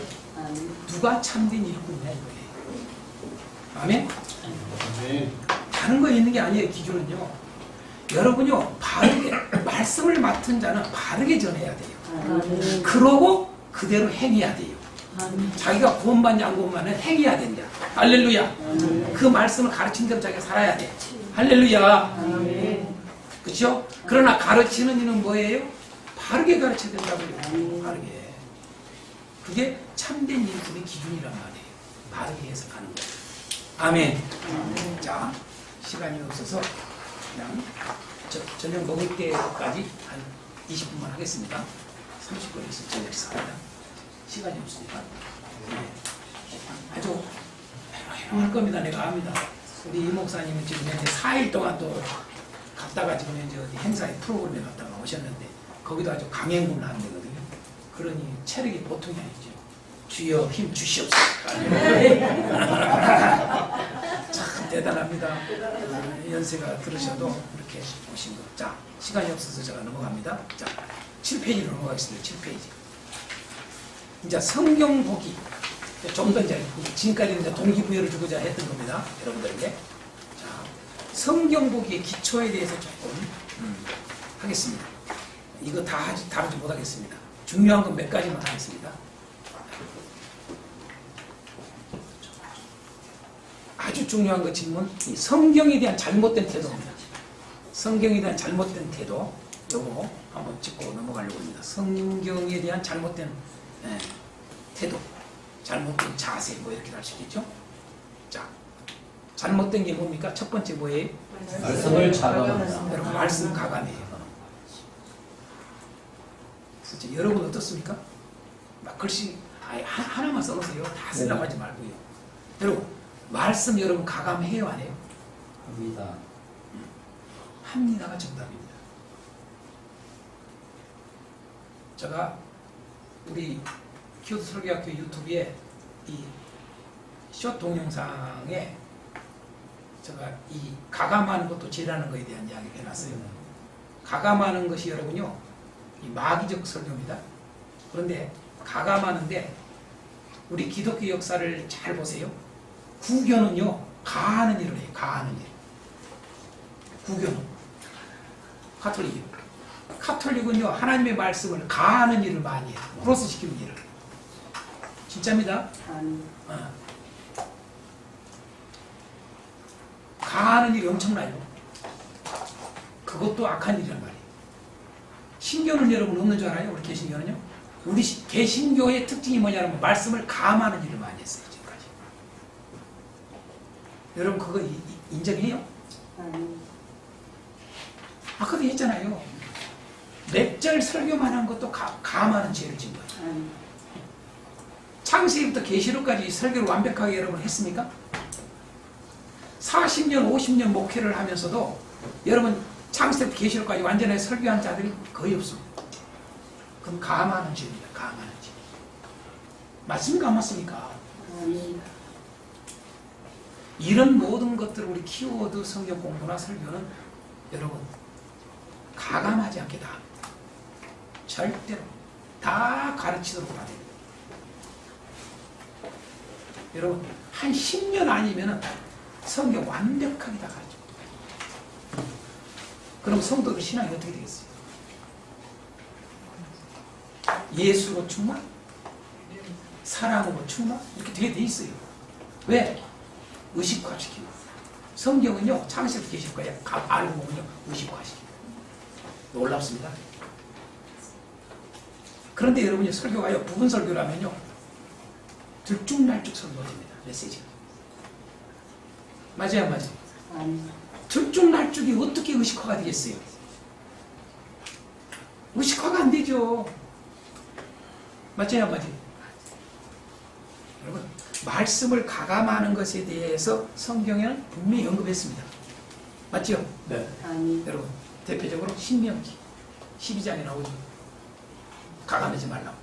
누가 참된 일꾼이냐 이거예요. 아멘? 아멘. 다른 거 있는 게 아니에요. 기준은요. 여러분요 바르게 말씀을 맡은 자는 바르게 전해야 돼요. 그러고 그대로 행해야 돼요. 자기가 구원받냐 안 구원받냐 행해야 된다. 할렐루야. 그 말씀을 가르친 대로 자기가 살아야 돼. 할렐루야. 그렇죠? 그러나 가르치는 이는 뭐예요? 바르게 가르쳐야 된다고요. 바르게. 그게 참된 인품의 기준이란 말이에요. 바르게 해석하는 거예요. 아멘. 자, 시간이 없어서 그냥 저녁 먹을 때까지 한 20분만 하겠습니다. 30분에 있을 저녁 식사합니다. 시간이 없으니까. 네. 아주 해놓을 겁니다. 내가 압니다. 우리 이 목사님은 지금 현재 4일 동안 또 갔다가 지금 현재 어디 행사에 프로그램에 갔다가 오셨는데 거기도 아주 강행군을 하는 거거든요. 그러니 체력이 보통이 아니죠. 주여 힘 주시옵소서. 참 대단합니다. 연세가 들으셔도 이렇게 오신 거. 자, 시간이 없어서 제가 넘어갑니다. 자, 7페이지로 넘어가겠습니다. 7페이지. 이제 성경 보기. 좀 더 이제 지금까지 이제 동기부여를 주고자 했던 겁니다. 여러분들에게. 자, 성경 보기의 기초에 대해서 조금 하겠습니다. 이거 다 다루지 못하겠습니다. 중요한 건 몇 가지만 하겠습니다. 아주 중요한 것 질문, 이 성경에 대한 잘못된 태도입니다. 성경에 대한 잘못된 태도, 요거 한번 짚고 넘어가려고 합니다. 성경에 대한 잘못된 태도, 잘못된 자세, 뭐 이렇게 할 수 있겠죠? 자, 잘못된 게 뭡니까? 첫 번째 뭐예요? 말씀을 자각합니다. 여러분, 말씀 가감이에요. 그렇죠? 여러분 어떻습니까? 막 글씨 아예 하나만 써놓으세요. 다 쓰려고 하지 말고요. 여러분, 말씀 여러분 가감해요, 안 해요? 합니다. 합니다가 정답입니다. 제가 우리 키워드 설교학교 유튜브에 이 숏 동영상에 제가 이 가감하는 것도 지라는 것에 대한 이야기를 해놨어요. 가감하는 것이 여러분요, 이 마귀적 설교입니다. 그런데 가감하는데 우리 기독교 역사를 잘 보세요. 구교는요, 가하는 일을 해요. 가하는 일. 구교는. 카톨릭은요, 하나님의 말씀을 가하는 일을 많이 해요. 크로스 시키는 일을. 진짜입니다. 가하는 일이 엄청나요. 그것도 악한 일이란 말이에요. 신교는 여러분 없는 줄 알아요? 우리 개신교는요? 우리 개신교의 특징이 뭐냐면 말씀을 감하는 일을 많이 했어요. 지금까지. 여러분 그거 인정해요? 아까도 했잖아요. 몇 절 설교만 한 것도 감하는 죄를 진 거예요. 창세기부터 계시록까지 설교를 완벽하게 여러분 했습니까? 40년, 50년 목회를 하면서도 여러분 창세기부터 계시록까지 완전하게 설교한 자들이 거의 없습니다. 그럼 감하는 죄입니다. 감하는 죄. 맞습니까? 안 맞습니까? 이런 모든 것들을 우리 키워드 성경 공부나 설교는 여러분 가감하지 않게 다 합니다. 절대로 다 가르치도록 해야 됩니다. 여러분 한 10년 아니면 성경 완벽하게 다 가르쳐. 그럼 성도들 신앙이 어떻게 되겠어요? 예수로 충만? 사랑으로 충만? 이렇게 되게 돼 있어요. 왜? 의식화시키고. 성경은요, 창세기 계실 거예요. 알고 보면요, 의식화시키고. 놀랍습니다. 그런데 여러분이 설교가요, 부분 설교라면요, 들쭉날쭉 설교됩니다. 메시지가. 맞아요, 안 맞아요? 들쭉날쭉이 어떻게 의식화가 되겠어요? 의식화가 안 되죠. 맞아요, 안 맞아요? 여러분, 말씀을 가감하는 것에 대해서 성경에는 분명히 언급했습니다. 맞죠? 네. 여러분, 대표적으로 신명기 12장에 나오죠. 가감하지 말라고.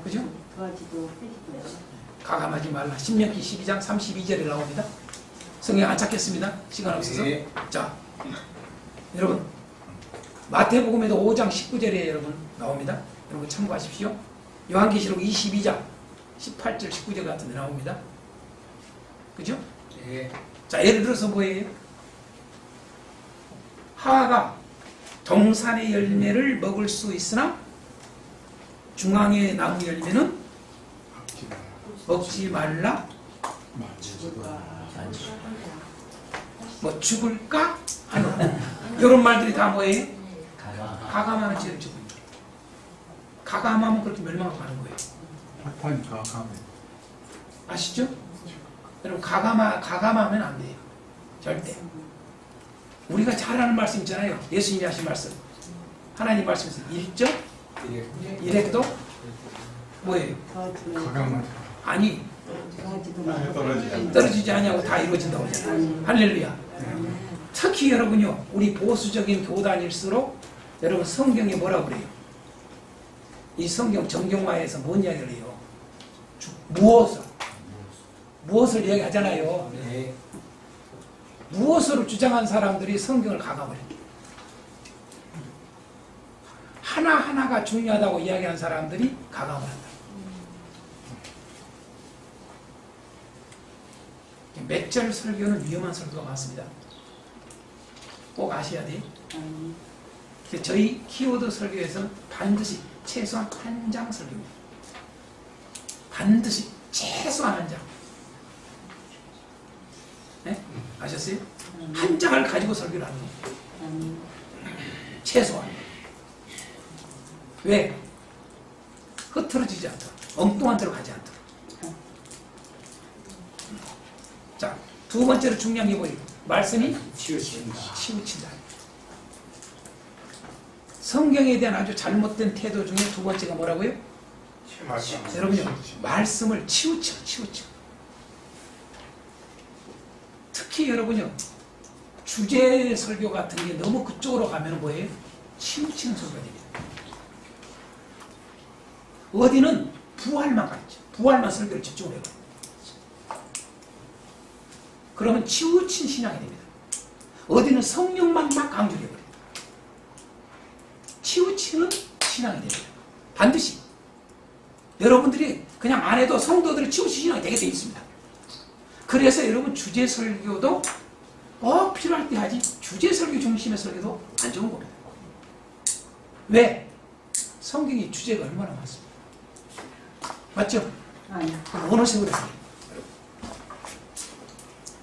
그죠? 가감하지 말라. 신명기 12장 32절에 나옵니다. 성경 안 찾겠습니다. 시간 없어서. 네. 자, 여러분, 마태복음에도 5장 19절에 여러분 나옵니다. 여러분 참고하십시오. 요한계시록 22장 18절 19절 같은 데 나옵니다. 그죠? 네. 자, 예를 들어서 뭐예요? 하와가 동산의 열매를 먹을 수 있으나 중앙의 나무 열매는 먹지 말라. 뭐 죽을까 이런 말들이 다 뭐예요? 가가. 가감하는 죄를 짓고 있는 거예요. 가감하면 그렇게 멸망을 가는 거예요. 악하니까 가면. 아시죠? 여러분 가감하면 안 돼요. 절대. 우리가 잘 아는 말씀 있잖아요. 예수님이 하신 말씀. 하나님 말씀에서 일정 이래도 뭐예요? 가감만. 아니 떨어지지. 떨어지지 않냐고 다 이루어진다고 하잖아요. 할렐루야. 특히 여러분요, 우리 보수적인 교단일수록 여러분 성경에 뭐라고 그래요? 이 성경 정경화에서 뭔 이야기를 해요? 무엇을 이야기하잖아요. 네. 무엇으로 주장한 사람들이 성경을 가감을 해요. 하나하나가 중요하다고 이야기한 사람들이 가감을 한다. 맺절 설교는 위험한 설교가 많습니다. 꼭 아셔야 돼요. 저희 키워드 설교에서 반드시 최소한 한 장 설교입니다. 반드시 최소한 한 장. 네? 아셨어요? 한 장을 가지고 설교를 하는 거예요. 최소한. 왜? 흐트러지지 않도록. 엉뚱한 데로 가지 않도록. 자, 두 번째로 중요한 게 뭐예요? 말씀이 치우친다. 치우친다. 성경에 대한 아주 잘못된 태도 중에 두 번째가 뭐라고요? 여러분요, 말씀을 치우쳐. 특히 여러분요, 주제 설교 같은 게 너무 그쪽으로 가면 뭐예요? 치우치는 설교가 됩니다. 어디는 부활만 가르쳐. 부활만 설교를 집중을 해요. 그러면 치우친 신앙이 됩니다. 어디는 성령만 막 강조를 해버려요. 치우치는 신앙이 됩니다. 반드시. 여러분들이 그냥 안 해도 성도들이 치우친 신앙이 되게 되어 있습니다. 그래서 여러분 주제 설교도 꼭 필요할 때 하지, 주제 설교 중심의 설교도 안 좋은 겁니다. 왜? 성경이 주제가 얼마나 많습니다. 맞죠? 어느 세월에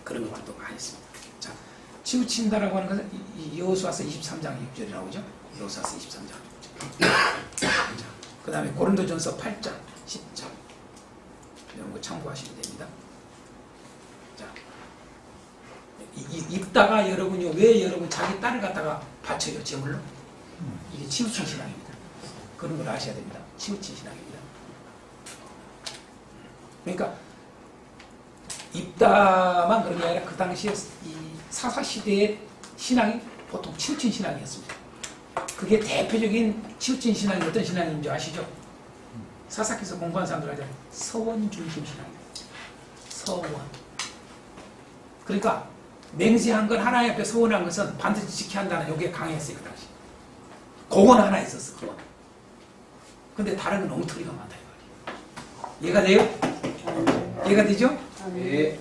그런 것도 많이 있습니다. 자, 치우친다라고 하는 것은 이 여호수아서 23장 6절이 나오죠. 여호수아서 23장 6절. 자, 그 다음에 고린도전서 8장 10절. 이런 거 참고하시면 됩니다. 자, 읽다가 여러분요, 왜 여러분 자기 딸을 갖다가 바쳐요, 제물로? 이게 치우친 신앙입니다. 그런 걸 아셔야 됩니다. 치우친 신앙입니다. 그러니까 입다만 그런 게 아니라 그 당시에 이 사사시대의 신앙이 보통 치우친 신앙이었습니다. 그게 대표적인 치우친 신앙이 어떤 신앙인지 아시죠? 사사기서 공부한 사람들 하잖아요. 서원 중심 신앙입니다. 서원. 그러니까 맹세한 건 하나님 앞에 서원한 것은 반드시 지켜야 한다는 요게 강했어요. 그 당시. 그건 하나 있었어. 그건. 근데 다른 건 엉터리가 많다 이 말이에요. 이해가 돼요? 이해가 되죠? 네.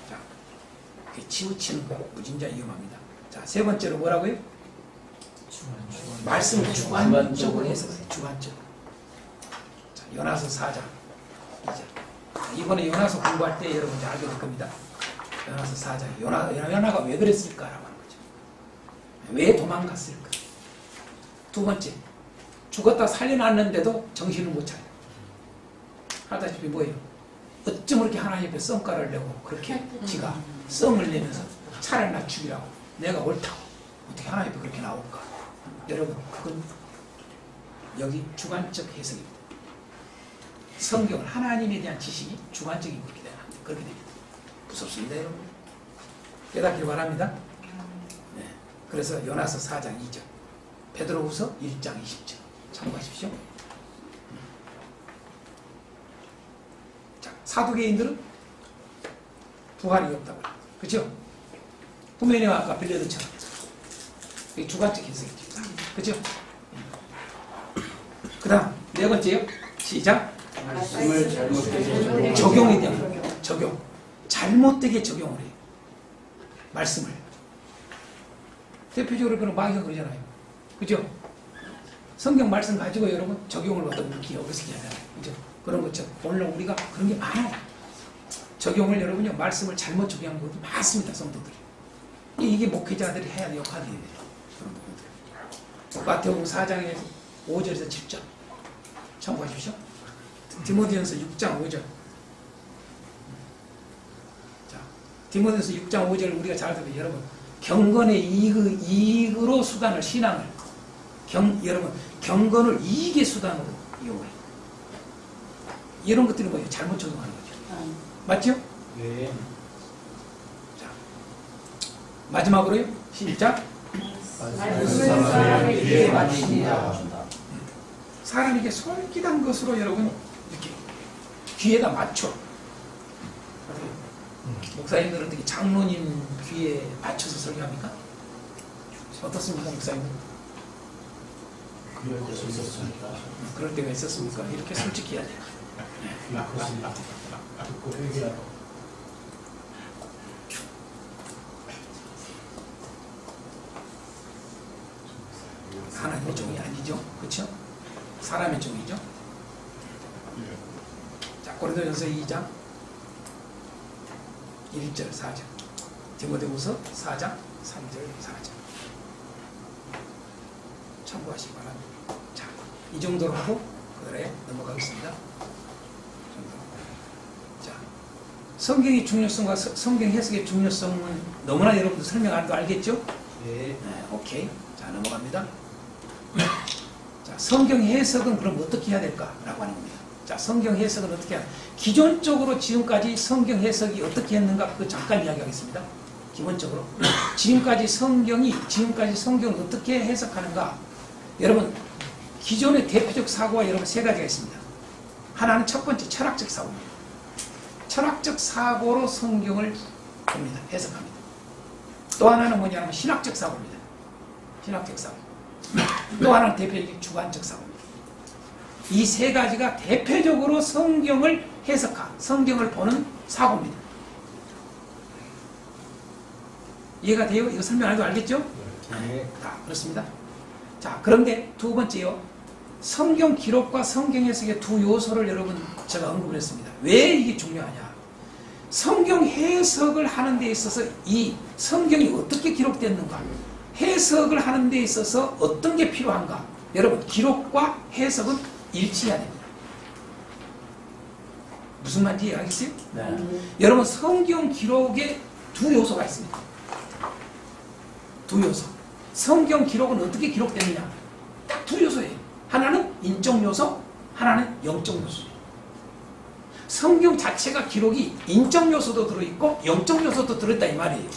자, 그 치우치는 거 무진자 위험합니다. 자, 세 번째로 뭐라고요? 말씀을 주관적으로 해석해요. 주관적으로. 자, 요나서 4장 2절. 이번에 요나서 공부할 때 여러분 이제 알게 될 겁니다. 요나서 4장. 요나가 왜 그랬을까라고 하는 거죠. 왜 도망갔을까? 두 번째, 죽었다 살려놨는데도 정신을 못 차려. 하다시피 뭐예요? 어쩜 그렇게 하나님 앞에 썽가를 내고 그렇게 지가 썽을 내면서 차라리 나 죽이라고 내가 옳다고 어떻게 하나님 앞에 그렇게 나올까? 여러분, 그건 여기 주관적 해석입니다. 성경은 하나님에 대한 지식이 주관적인 그렇게 됩니다. 무섭습니다, 여러분. 깨닫길 바랍니다. 네. 그래서 요나서 4장 2절, 베드로후서 1장 20절 참고하십시오. 자, 사두개인들은 부활이 없다고 해요. 그렇죠? 후메네와 아까 빌레드처럼 이게 주관적 해석이죠. 그렇죠? 그 다음 네 번째요. 시작. 말씀을 잘못되게 적용에 대한 적용. 잘못되게 적용을 해요. 말씀을. 대표적으로 그런 마귀가 그러잖아요. 그죠? 성경 말씀 가지고 여러분 적용을 어떤 느끼 어떻게 하잖아요. 그죠? 그런 것처럼 오늘 우리가 그런 게 많아요. 적용을 여러분요 말씀을 잘못 적용한 것도 많습니다. 성도들이. 이게 목회자들이 해야 할 역할이에요. 그런 부분들. 마태복음 4장에 5절에서 7절 참고해 주시오. 디모데전서 6장 5절. 자, 디모데전서 6장 5절 우리가 잘 들어요. 여러분, 경건의 이익으로 수단을, 신앙을, 여러분, 경건을 이익의 수단으로 이용해. 이런 것들이 뭐예요? 잘못 적용하는 거죠. 맞죠? 네. 자, 마지막으로요. 시작. 사람의 귀에 맞추니라. 사람에게 솔깃한 것으로 여러분 이렇게 귀에다 맞춰. 목사님들은 어떻게 장로님 귀에 맞춰서 설교합니까? 어떻습니까, 목사님들? 그럴 때 있었습니다. 그럴 때가 있었습니까? 이렇게 솔직히 해야 돼요. 그렇습니다. 듣고 회개하고. 하나님의 종이 아니죠, 그렇죠? 사람의 종이죠. 자, 고린도전서 2장 1절 4절, 디모데후서 4장 3절 4절 참고하시기 바랍니다. 자, 이 정도로 하고 그래 넘어가겠습니다. 자, 성경의 중요성과 성경 해석의 중요성은 너무나 여러분들 설명 안 해도 알겠죠? 네. 네, 오케이. 자, 넘어갑니다. 자, 성경 해석은 그럼 어떻게 해야 될까라고 하는 겁니다. 자, 성경 해석은 어떻게 해야? 기존적으로 지금까지 성경 해석이 어떻게 했는가 그 잠깐 이야기하겠습니다. 기본적으로 지금까지 성경을 어떻게 해석하는가? 여러분, 기존의 대표적 사고가 여러분 세 가지가 있습니다. 하나는 첫 번째 철학적 사고입니다. 철학적 사고로 성경을 봅니다. 해석합니다. 또 하나는 뭐냐면 신학적 사고입니다. 신학적 사고. 또 하나는 대표적인 주관적 사고입니다. 이 세 가지가 대표적으로 성경을 해석한, 성경을 보는 사고입니다. 이해가 돼요? 이거 설명 안 해도 알겠죠? 네. 자, 그렇습니다. 자, 그런데 두 번째요. 성경 기록과 성경 해석의 두 요소를 여러분 제가 언급을 했습니다. 왜 이게 중요하냐? 성경 해석을 하는 데 있어서 이 성경이 어떻게 기록됐는가? 해석을 하는 데 있어서 어떤 게 필요한가? 여러분, 기록과 해석은 일치해야 됩니다. 무슨 말인지 이해하겠어요? 네. 여러분, 성경 기록에 두 요소가 있습니다. 두 요소. 성경 기록은 어떻게 기록됐느냐? 딱 두 요소예요. 하나는 인적 요소, 하나는 영적 요소예요. 성경 자체가 기록이 인적 요소도 들어있고 영적 요소도 들어있다 이 말이에요.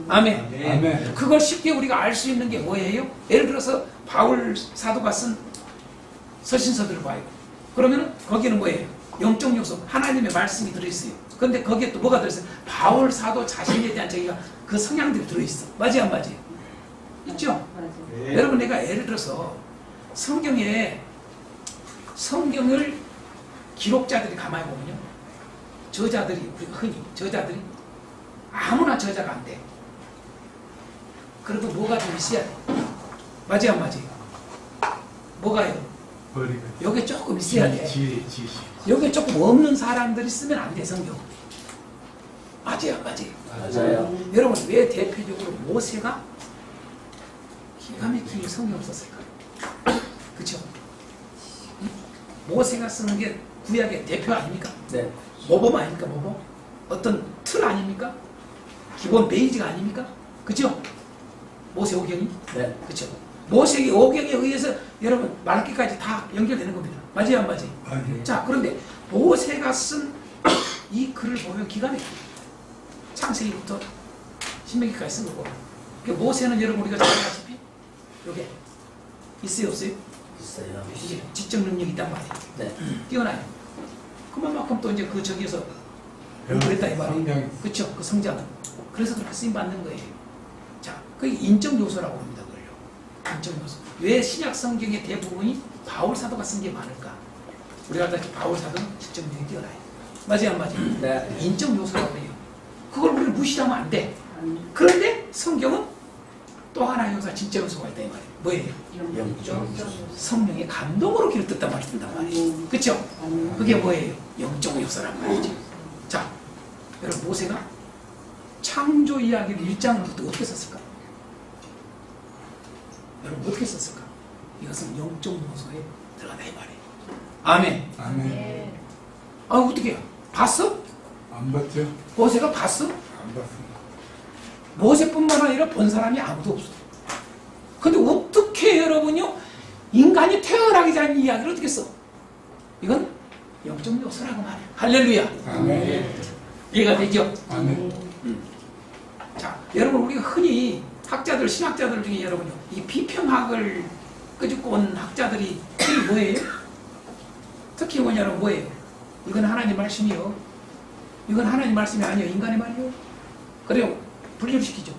아멘. 아멘. 그걸 쉽게 우리가 알 수 있는 게 뭐예요? 예를 들어서 바울 사도가 쓴 서신서들을 봐요. 그러면 거기는 뭐예요? 영적 요소, 하나님의 말씀이 들어있어요. 근데 거기에 또 뭐가 들어있어요? 바울 사도 자신에 대한 자기가 그 성향들이 들어있어. 맞아요, 안 맞아요? 있죠? 네. 여러분, 내가 예를 들어서 성경을 기록자들이 가만히 보면요, 저자들이, 우리가 흔히 저자들이 아무나 저자가 안 돼. 그래도 뭐가 좀 있어야 돼. 맞아요, 안 맞아요? 뭐가요? 머리가. 여기 조금 있어야 돼. 지식. 여기 조금 없는 사람들이 쓰면 안 돼, 성경. 맞아요, 안 맞아요? 맞아요. 여러분, 왜 대표적으로 모세가 기가 막히게 성경을 썼을까요? 그쵸? 모세가 쓰는 게 구약의 대표 아닙니까? 네. 모범 아닙니까, 모범? 어떤 틀 아닙니까? 기본 베이지가 아닙니까? 그죠? 모세 오경이? 네. 그쵸? 모세의 오경에 의해서 여러분 말기까지 다 연결되는 겁니다. 맞아요, 안 맞아요? 아멘. 자, 그런데 모세가 쓴 이 글을 보면 기가 막혀요. 창세기부터 신명기까지 쓴 거고. 그 모세는 여러분 우리가 잘 알다시피 요게 있어요, 없어요? 있어요. 이게 지적 능력이 있단 말이에요. 네. 뛰어나요. 그만큼 또 이제 그 저기에서 그랬다 이 말이에요. 성경. 그렇죠, 그 성장은. 그래서 그렇게 쓰임 받는 거예요. 자, 그게 인적 요소라고 합니다, 그걸요. 인적 요소. 왜 신약 성경의 대부분이 바울 사도가 쓴 게 많을까? 우리가 알다시피 바울 사도는 지적 능력이 뛰어나요. 맞아요, 안 맞아요? 네. 인적 요소라고 해요. 그걸 우리는 무시하면 안 돼. 그런데 성경은 또 하나의 요소가 진짜 요소가 있다 이 말이에요. 뭐예요? 영적. 성령의 감동으로 기록됐단 말이 든단 말이에요. 그렇죠? 그게 뭐예요? 영적 요소란 말이죠. 자, 여러분 모세가 창조 이야기를 1장부터 어떻게 썼을까? 여러분 어떻게 썼을까? 이것은 영적 요소에 들어가다 이 말이에요. 아멘. 아멘. 네. 아 어떻게 봤어? 안 봤죠? 모세가 봤어? 안 봤습니다. 모세뿐만 아니라 본 사람이 아무도 없어. 근데 어떻게 여러분요? 인간이 태어나기 전 이야기를 어떻게 써? 이건 영적 요소라고 말해요. 할렐루야. 아멘. 이해가 되죠? 아멘. 자, 여러분 우리가 흔히 학자들, 신학자들 중에 여러분요, 이 비평학을 끄집고 온 학자들이 특히 뭐예요? 특히 뭐냐면 뭐예요? 이건 하나님 말씀이요. 이건 하나님 말씀이 아니요. 인간의 말이요. 그래요. 분리를 시키죠.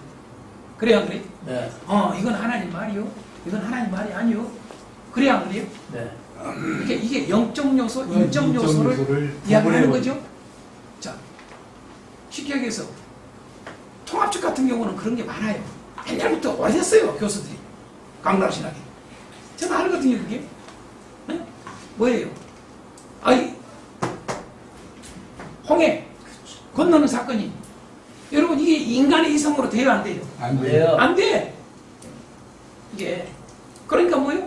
그래야 안 그래요? 네. 이건 하나님 말이요. 이건 하나님 말이 아니요. 그래야 안 그래요? 네. 이게 영적 요소, 인적 요소를 이야기하는 거죠. 자, 쉽게 얘기해서 통합적 같은 경우는 그런 게 많아요. 옛날부터 오래됐어요. 교수들이. 강남 신학에. 저는 알거든요. 그게. 네? 뭐예요? 아이 홍해 건너는 사건이 여러분 이게 인간의 이성으로 돼요? 안 돼요? 안 돼요. 돼요. 안 돼. 이게 그러니까 뭐예요?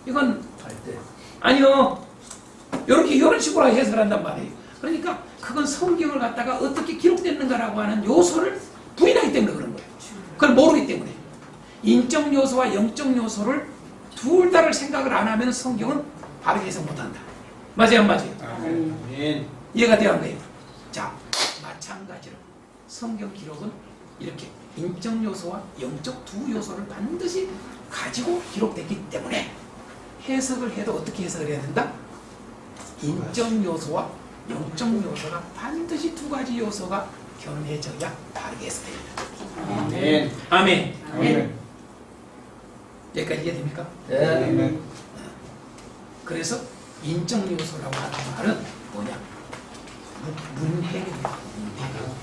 이건 갈대. 아니요. 이런 식으로 해석한단 말이에요. 그러니까 그건 성경을 갖다가 어떻게 기록됐는가라고 하는 요소를 부인하기 때문에 그런 거예요. 그걸 모르기 때문에. 인적 요소와 영적 요소를 둘 다를 생각을 안 하면 성경은 바르게 해석 못한다. 맞아요, 안 맞아요? 아멘. 이해가 돼야 돼요. 자, 마찬가지로 성경 기록은 이렇게 인적 요소와 영적 두 요소를 반드시 가지고 기록됐기 때문에 해석을 해도 어떻게 해석을 해야 된다? 인적 요소와 영적 요소가 반드시 두 가지 요소가 결합해져야 바르게 해석됩니다. 아멘. 아멘. 아멘. 여기까지 이해됩니까? 네. 아멘. 그래서 인적 요소라고 하는 말은 뭐냐? 문해력이야. 문해력.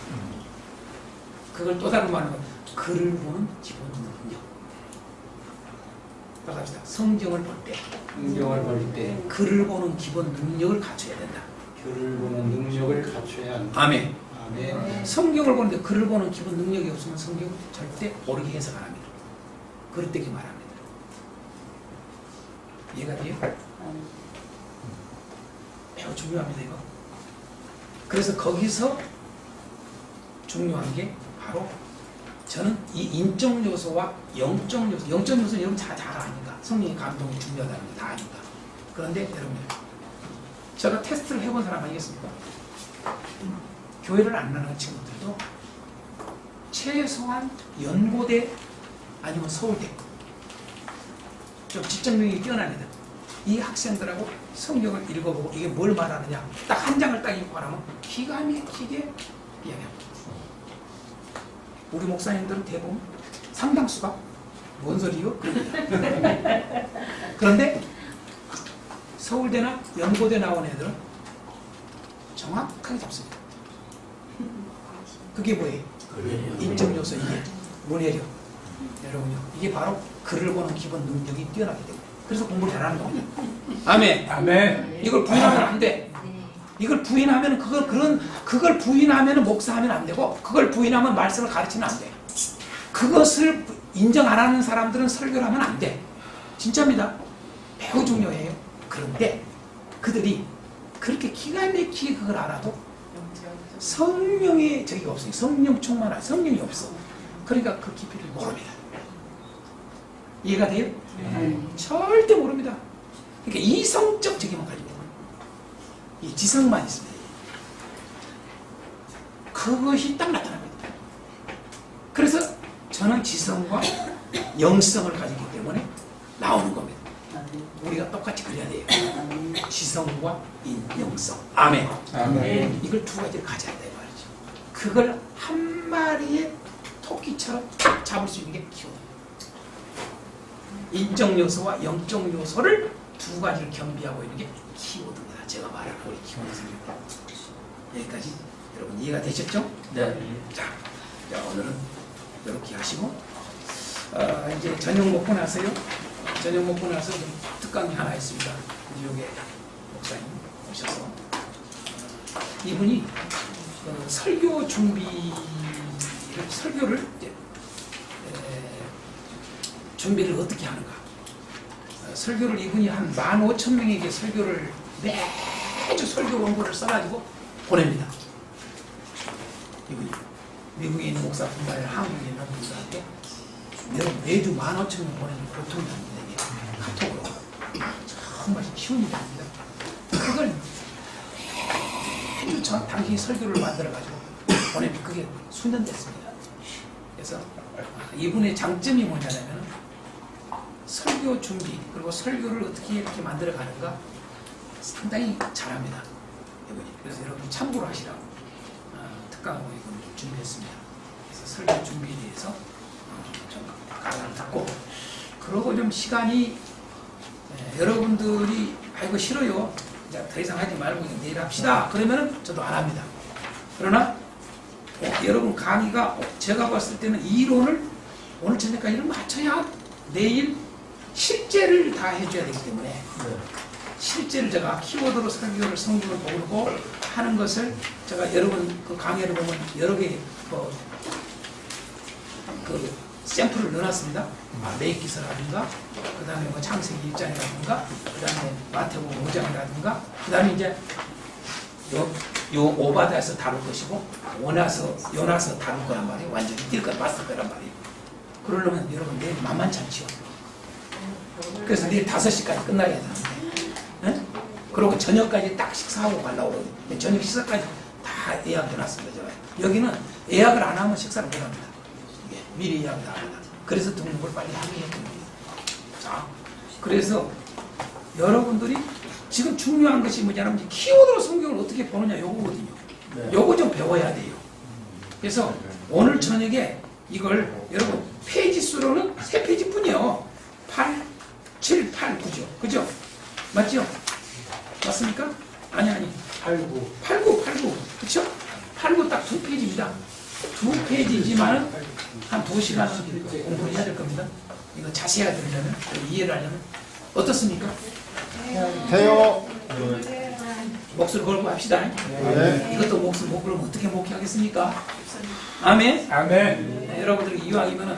그걸 또 다른 말로 글을 보는 기본 능력. 따라갑시다. 성경을 볼 때 성경을 볼 때 글을 보는 기본 능력을 갖춰야 된다. 글을 보는 능력을 갖춰야 한다. 아멘. 아멘. 성경을 보는데 글을 보는 기본 능력이 없으면 성경은 절대 옳게 해석 안 합니다. 그릇되게 말합니다. 이해가 돼요? 매우 중요합니다, 이거. 그래서 거기서 중요한 게 바로 저는 이 인적 요소와 영적 요소, 영적 요소는 여러분 잘 아니까 성령의 감동이 중요하다는 게 다 아니까. 그런데 여러분, 제가 테스트를 해본 사람 아니겠습니까? 교회를 안 나가는 친구들도 최소한 연고대 아니면 서울대 좀 지적 능력이 뛰어난 애들 이 학생들하고 성경을 읽어보고 이게 뭘 말하느냐 딱 한 장을 딱 읽고 하면 기가 막히게 이야기합니다. 우리 목사님들은 대부분 상당수가 뭔 소리요? 그런데 서울대나 연고대 나온 애들은 정확하게 잡습니다. 그게 뭐예요? 인적 요소 이게 문해력. 여러분요, 이게 바로 글을 보는 기본 능력이 뛰어나기 때문에 그래서 공부를 잘하는 겁니다. 아멘. 아멘. 이걸 부인하면 안 돼. 이걸 부인하면 그걸 부인하면 목사하면 안 되고 그걸 부인하면 말씀을 가르치면 안 돼. 그것을 인정 안 하는 사람들은 설교를 하면 안 돼. 진짜입니다. 매우 중요해요. 그런데 그들이 그렇게 기가 막히게 그걸 알아도 성령의 저기가 없어요. 성령 충만한 성령이 없어. 그러니까 그 깊이를 모릅니다. 이해가 돼요? 절대 모릅니다. 그러니까 이성적 저기만 가지고 이 지성만 있습니다. 그것이 딱 나타납니다. 그래서 저는 지성과 영성을 가지기 때문에 나오는 겁니다. 우리가 똑같이 그래야 돼요. 지성과 영성. 아멘. 아멘. 이걸 두 가지를 가져야 돼 말이죠. 그걸 한 마리의 토끼처럼 탁 잡을 수 있는 게 키워드입니다. 인적 요소와 영적 요소를 두 가지를 겸비하고 있는 게 키워드입니다. 제가 말하는 우리 키워드 생깁니다. 여기까지 여러분 이해가 되셨죠? 네. 자, 오늘은 이렇게 하시고 이제 저녁 먹고 나서요. 저녁 먹고 나서 특강이 하나 있습니다. 뉴욕에 목사님 오셔서 이분이 설교 준비를 이런 설교를 이제 준비를 어떻게 하는가. 설교를 이분이 한 15,000명에게 설교를 매주 설교 원고를 써가지고 보냅니다. 이분이 미국에 있는 목사뿐만 아니라 한국에 있는 목사한테 매주 15,000명 보내는 보통이 아닙니다. 이게 카톡으로 정말 쉬운 일이 아닙니다. 그걸 매주 당신이 설교를 만들어가지고 보내면 그게 수년 됐습니다. 그래서 이분의 장점이 뭐냐면 설교 준비 그리고 설교를 어떻게 이렇게 만들어 가는가 상당히 잘합니다. 이분이. 그래서 여러분 참고로 하시라고 특강으로 이건 준비했습니다. 그래서 설교 준비에 대해서 좀 강의를 듣고 그러고 좀 시간이 여러분들이 이거 싫어요. 이제 더 이상 하지 말고 내일 합시다. 그러면은 저도 안 합니다. 그러나 여러분 강의가 제가 봤을 때는 이론을 오늘 저녁까지는 맞춰야 내일 실제를 다 해줘야 되기 때문에 실제를 제가 키워드로 설교를 성경을 보고 하는 것을 제가 여러분 그 강의를 보면 여러 개 그 샘플을 넣어놨습니다. 레이기서라든가 그 다음에 뭐 창세기 1장이라든가 그 다음에 마태복음 5장이라든가 그 다음에 이제 요 오바다에서 다룰 것이고 요나서 다룰 거란 말이에요. 완전히 뛸 거 봤을 거란 말이에요. 그러려면 여러분 내일 만만치 않지요. 그래서 내일 5시까지 끝나야 되는데 네? 그리고 저녁까지 딱 식사하고 가려고 그러거든요. 저녁 식사까지 다 예약해놨습니다. 제가. 여기는 예약을 안 하면 식사를 못 합니다. 미리 예약을 안 합니다. 그래서 등록을 빨리 하게 해줍니다. 자, 그래서 여러분들이 지금 중요한 것이 뭐냐면 키워드로 성경을 어떻게 보느냐 요거거든요. 요거 좀 배워야 돼요. 그래서 오늘 저녁에 이걸 여러분 페이지 수로는 3페이지뿐이요. 8, 7, 8, 9죠. 그죠? 맞죠? 맞습니까? 아니 8, 9. 그쵸? 8, 9 딱 2페이지입니다. 2페이지지만은 한 2시간은 공부를 해야 될 겁니다. 이거 자세하게 들으려면 이해를 하려면 어떻습니까? 돼요. 목소리 걸고 합시다. 네. 이것도 목소리 못 걸으면 어떻게 목회하겠습니까? 아멘. 아멘. 네, 여러분들 이왕이면은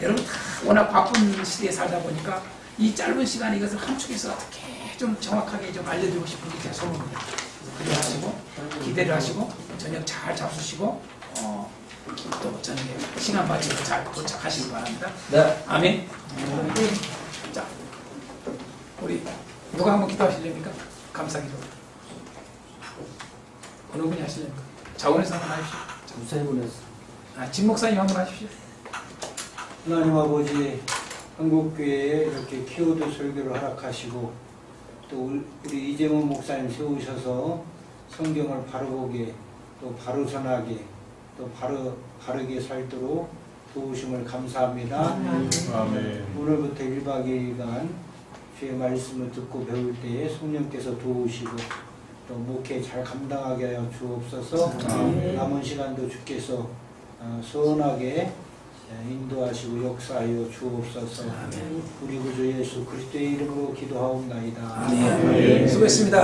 여러분 다 워낙 바쁜 시대에 살다 보니까 이 짧은 시간에 이것을 함축해서 어떻게 좀 정확하게 좀 알려드리고 싶은 게 제 소망입니다. 그래서 기대하시고 기대를 하시고 저녁 잘 잡수시고 또 저녁에 시간 맞춰서 잘 도착하시기 바랍니다. 네. 아멘. 자, 우리 누가 한번 기도하실랍니까? 감사기도. 어느 분이 하실랍니까? 자원에서 한번 하십시오. 무사히 보냈어. 진 목사님 한번 하십시오. 하나님 아버지 한국교회에 이렇게 키워드 설교를 허락하시고 또 우리 이재문 목사님 세우셔서 성경을 바로 보게 또 바로 전하게 또 바르게 살도록 도우심을 감사합니다. 아멘. 오늘부터 1박 2일간 주의 말씀을 듣고 배울 때에 성령께서 도우시고 또 목회 잘 감당하게 하여 주옵소서. 남은 시간도 주께서 선하게 인도하시고 역사하여 주옵소서. 우리 구주 예수 그리스도의 이름으로 기도하옵나이다. 수고했습니다.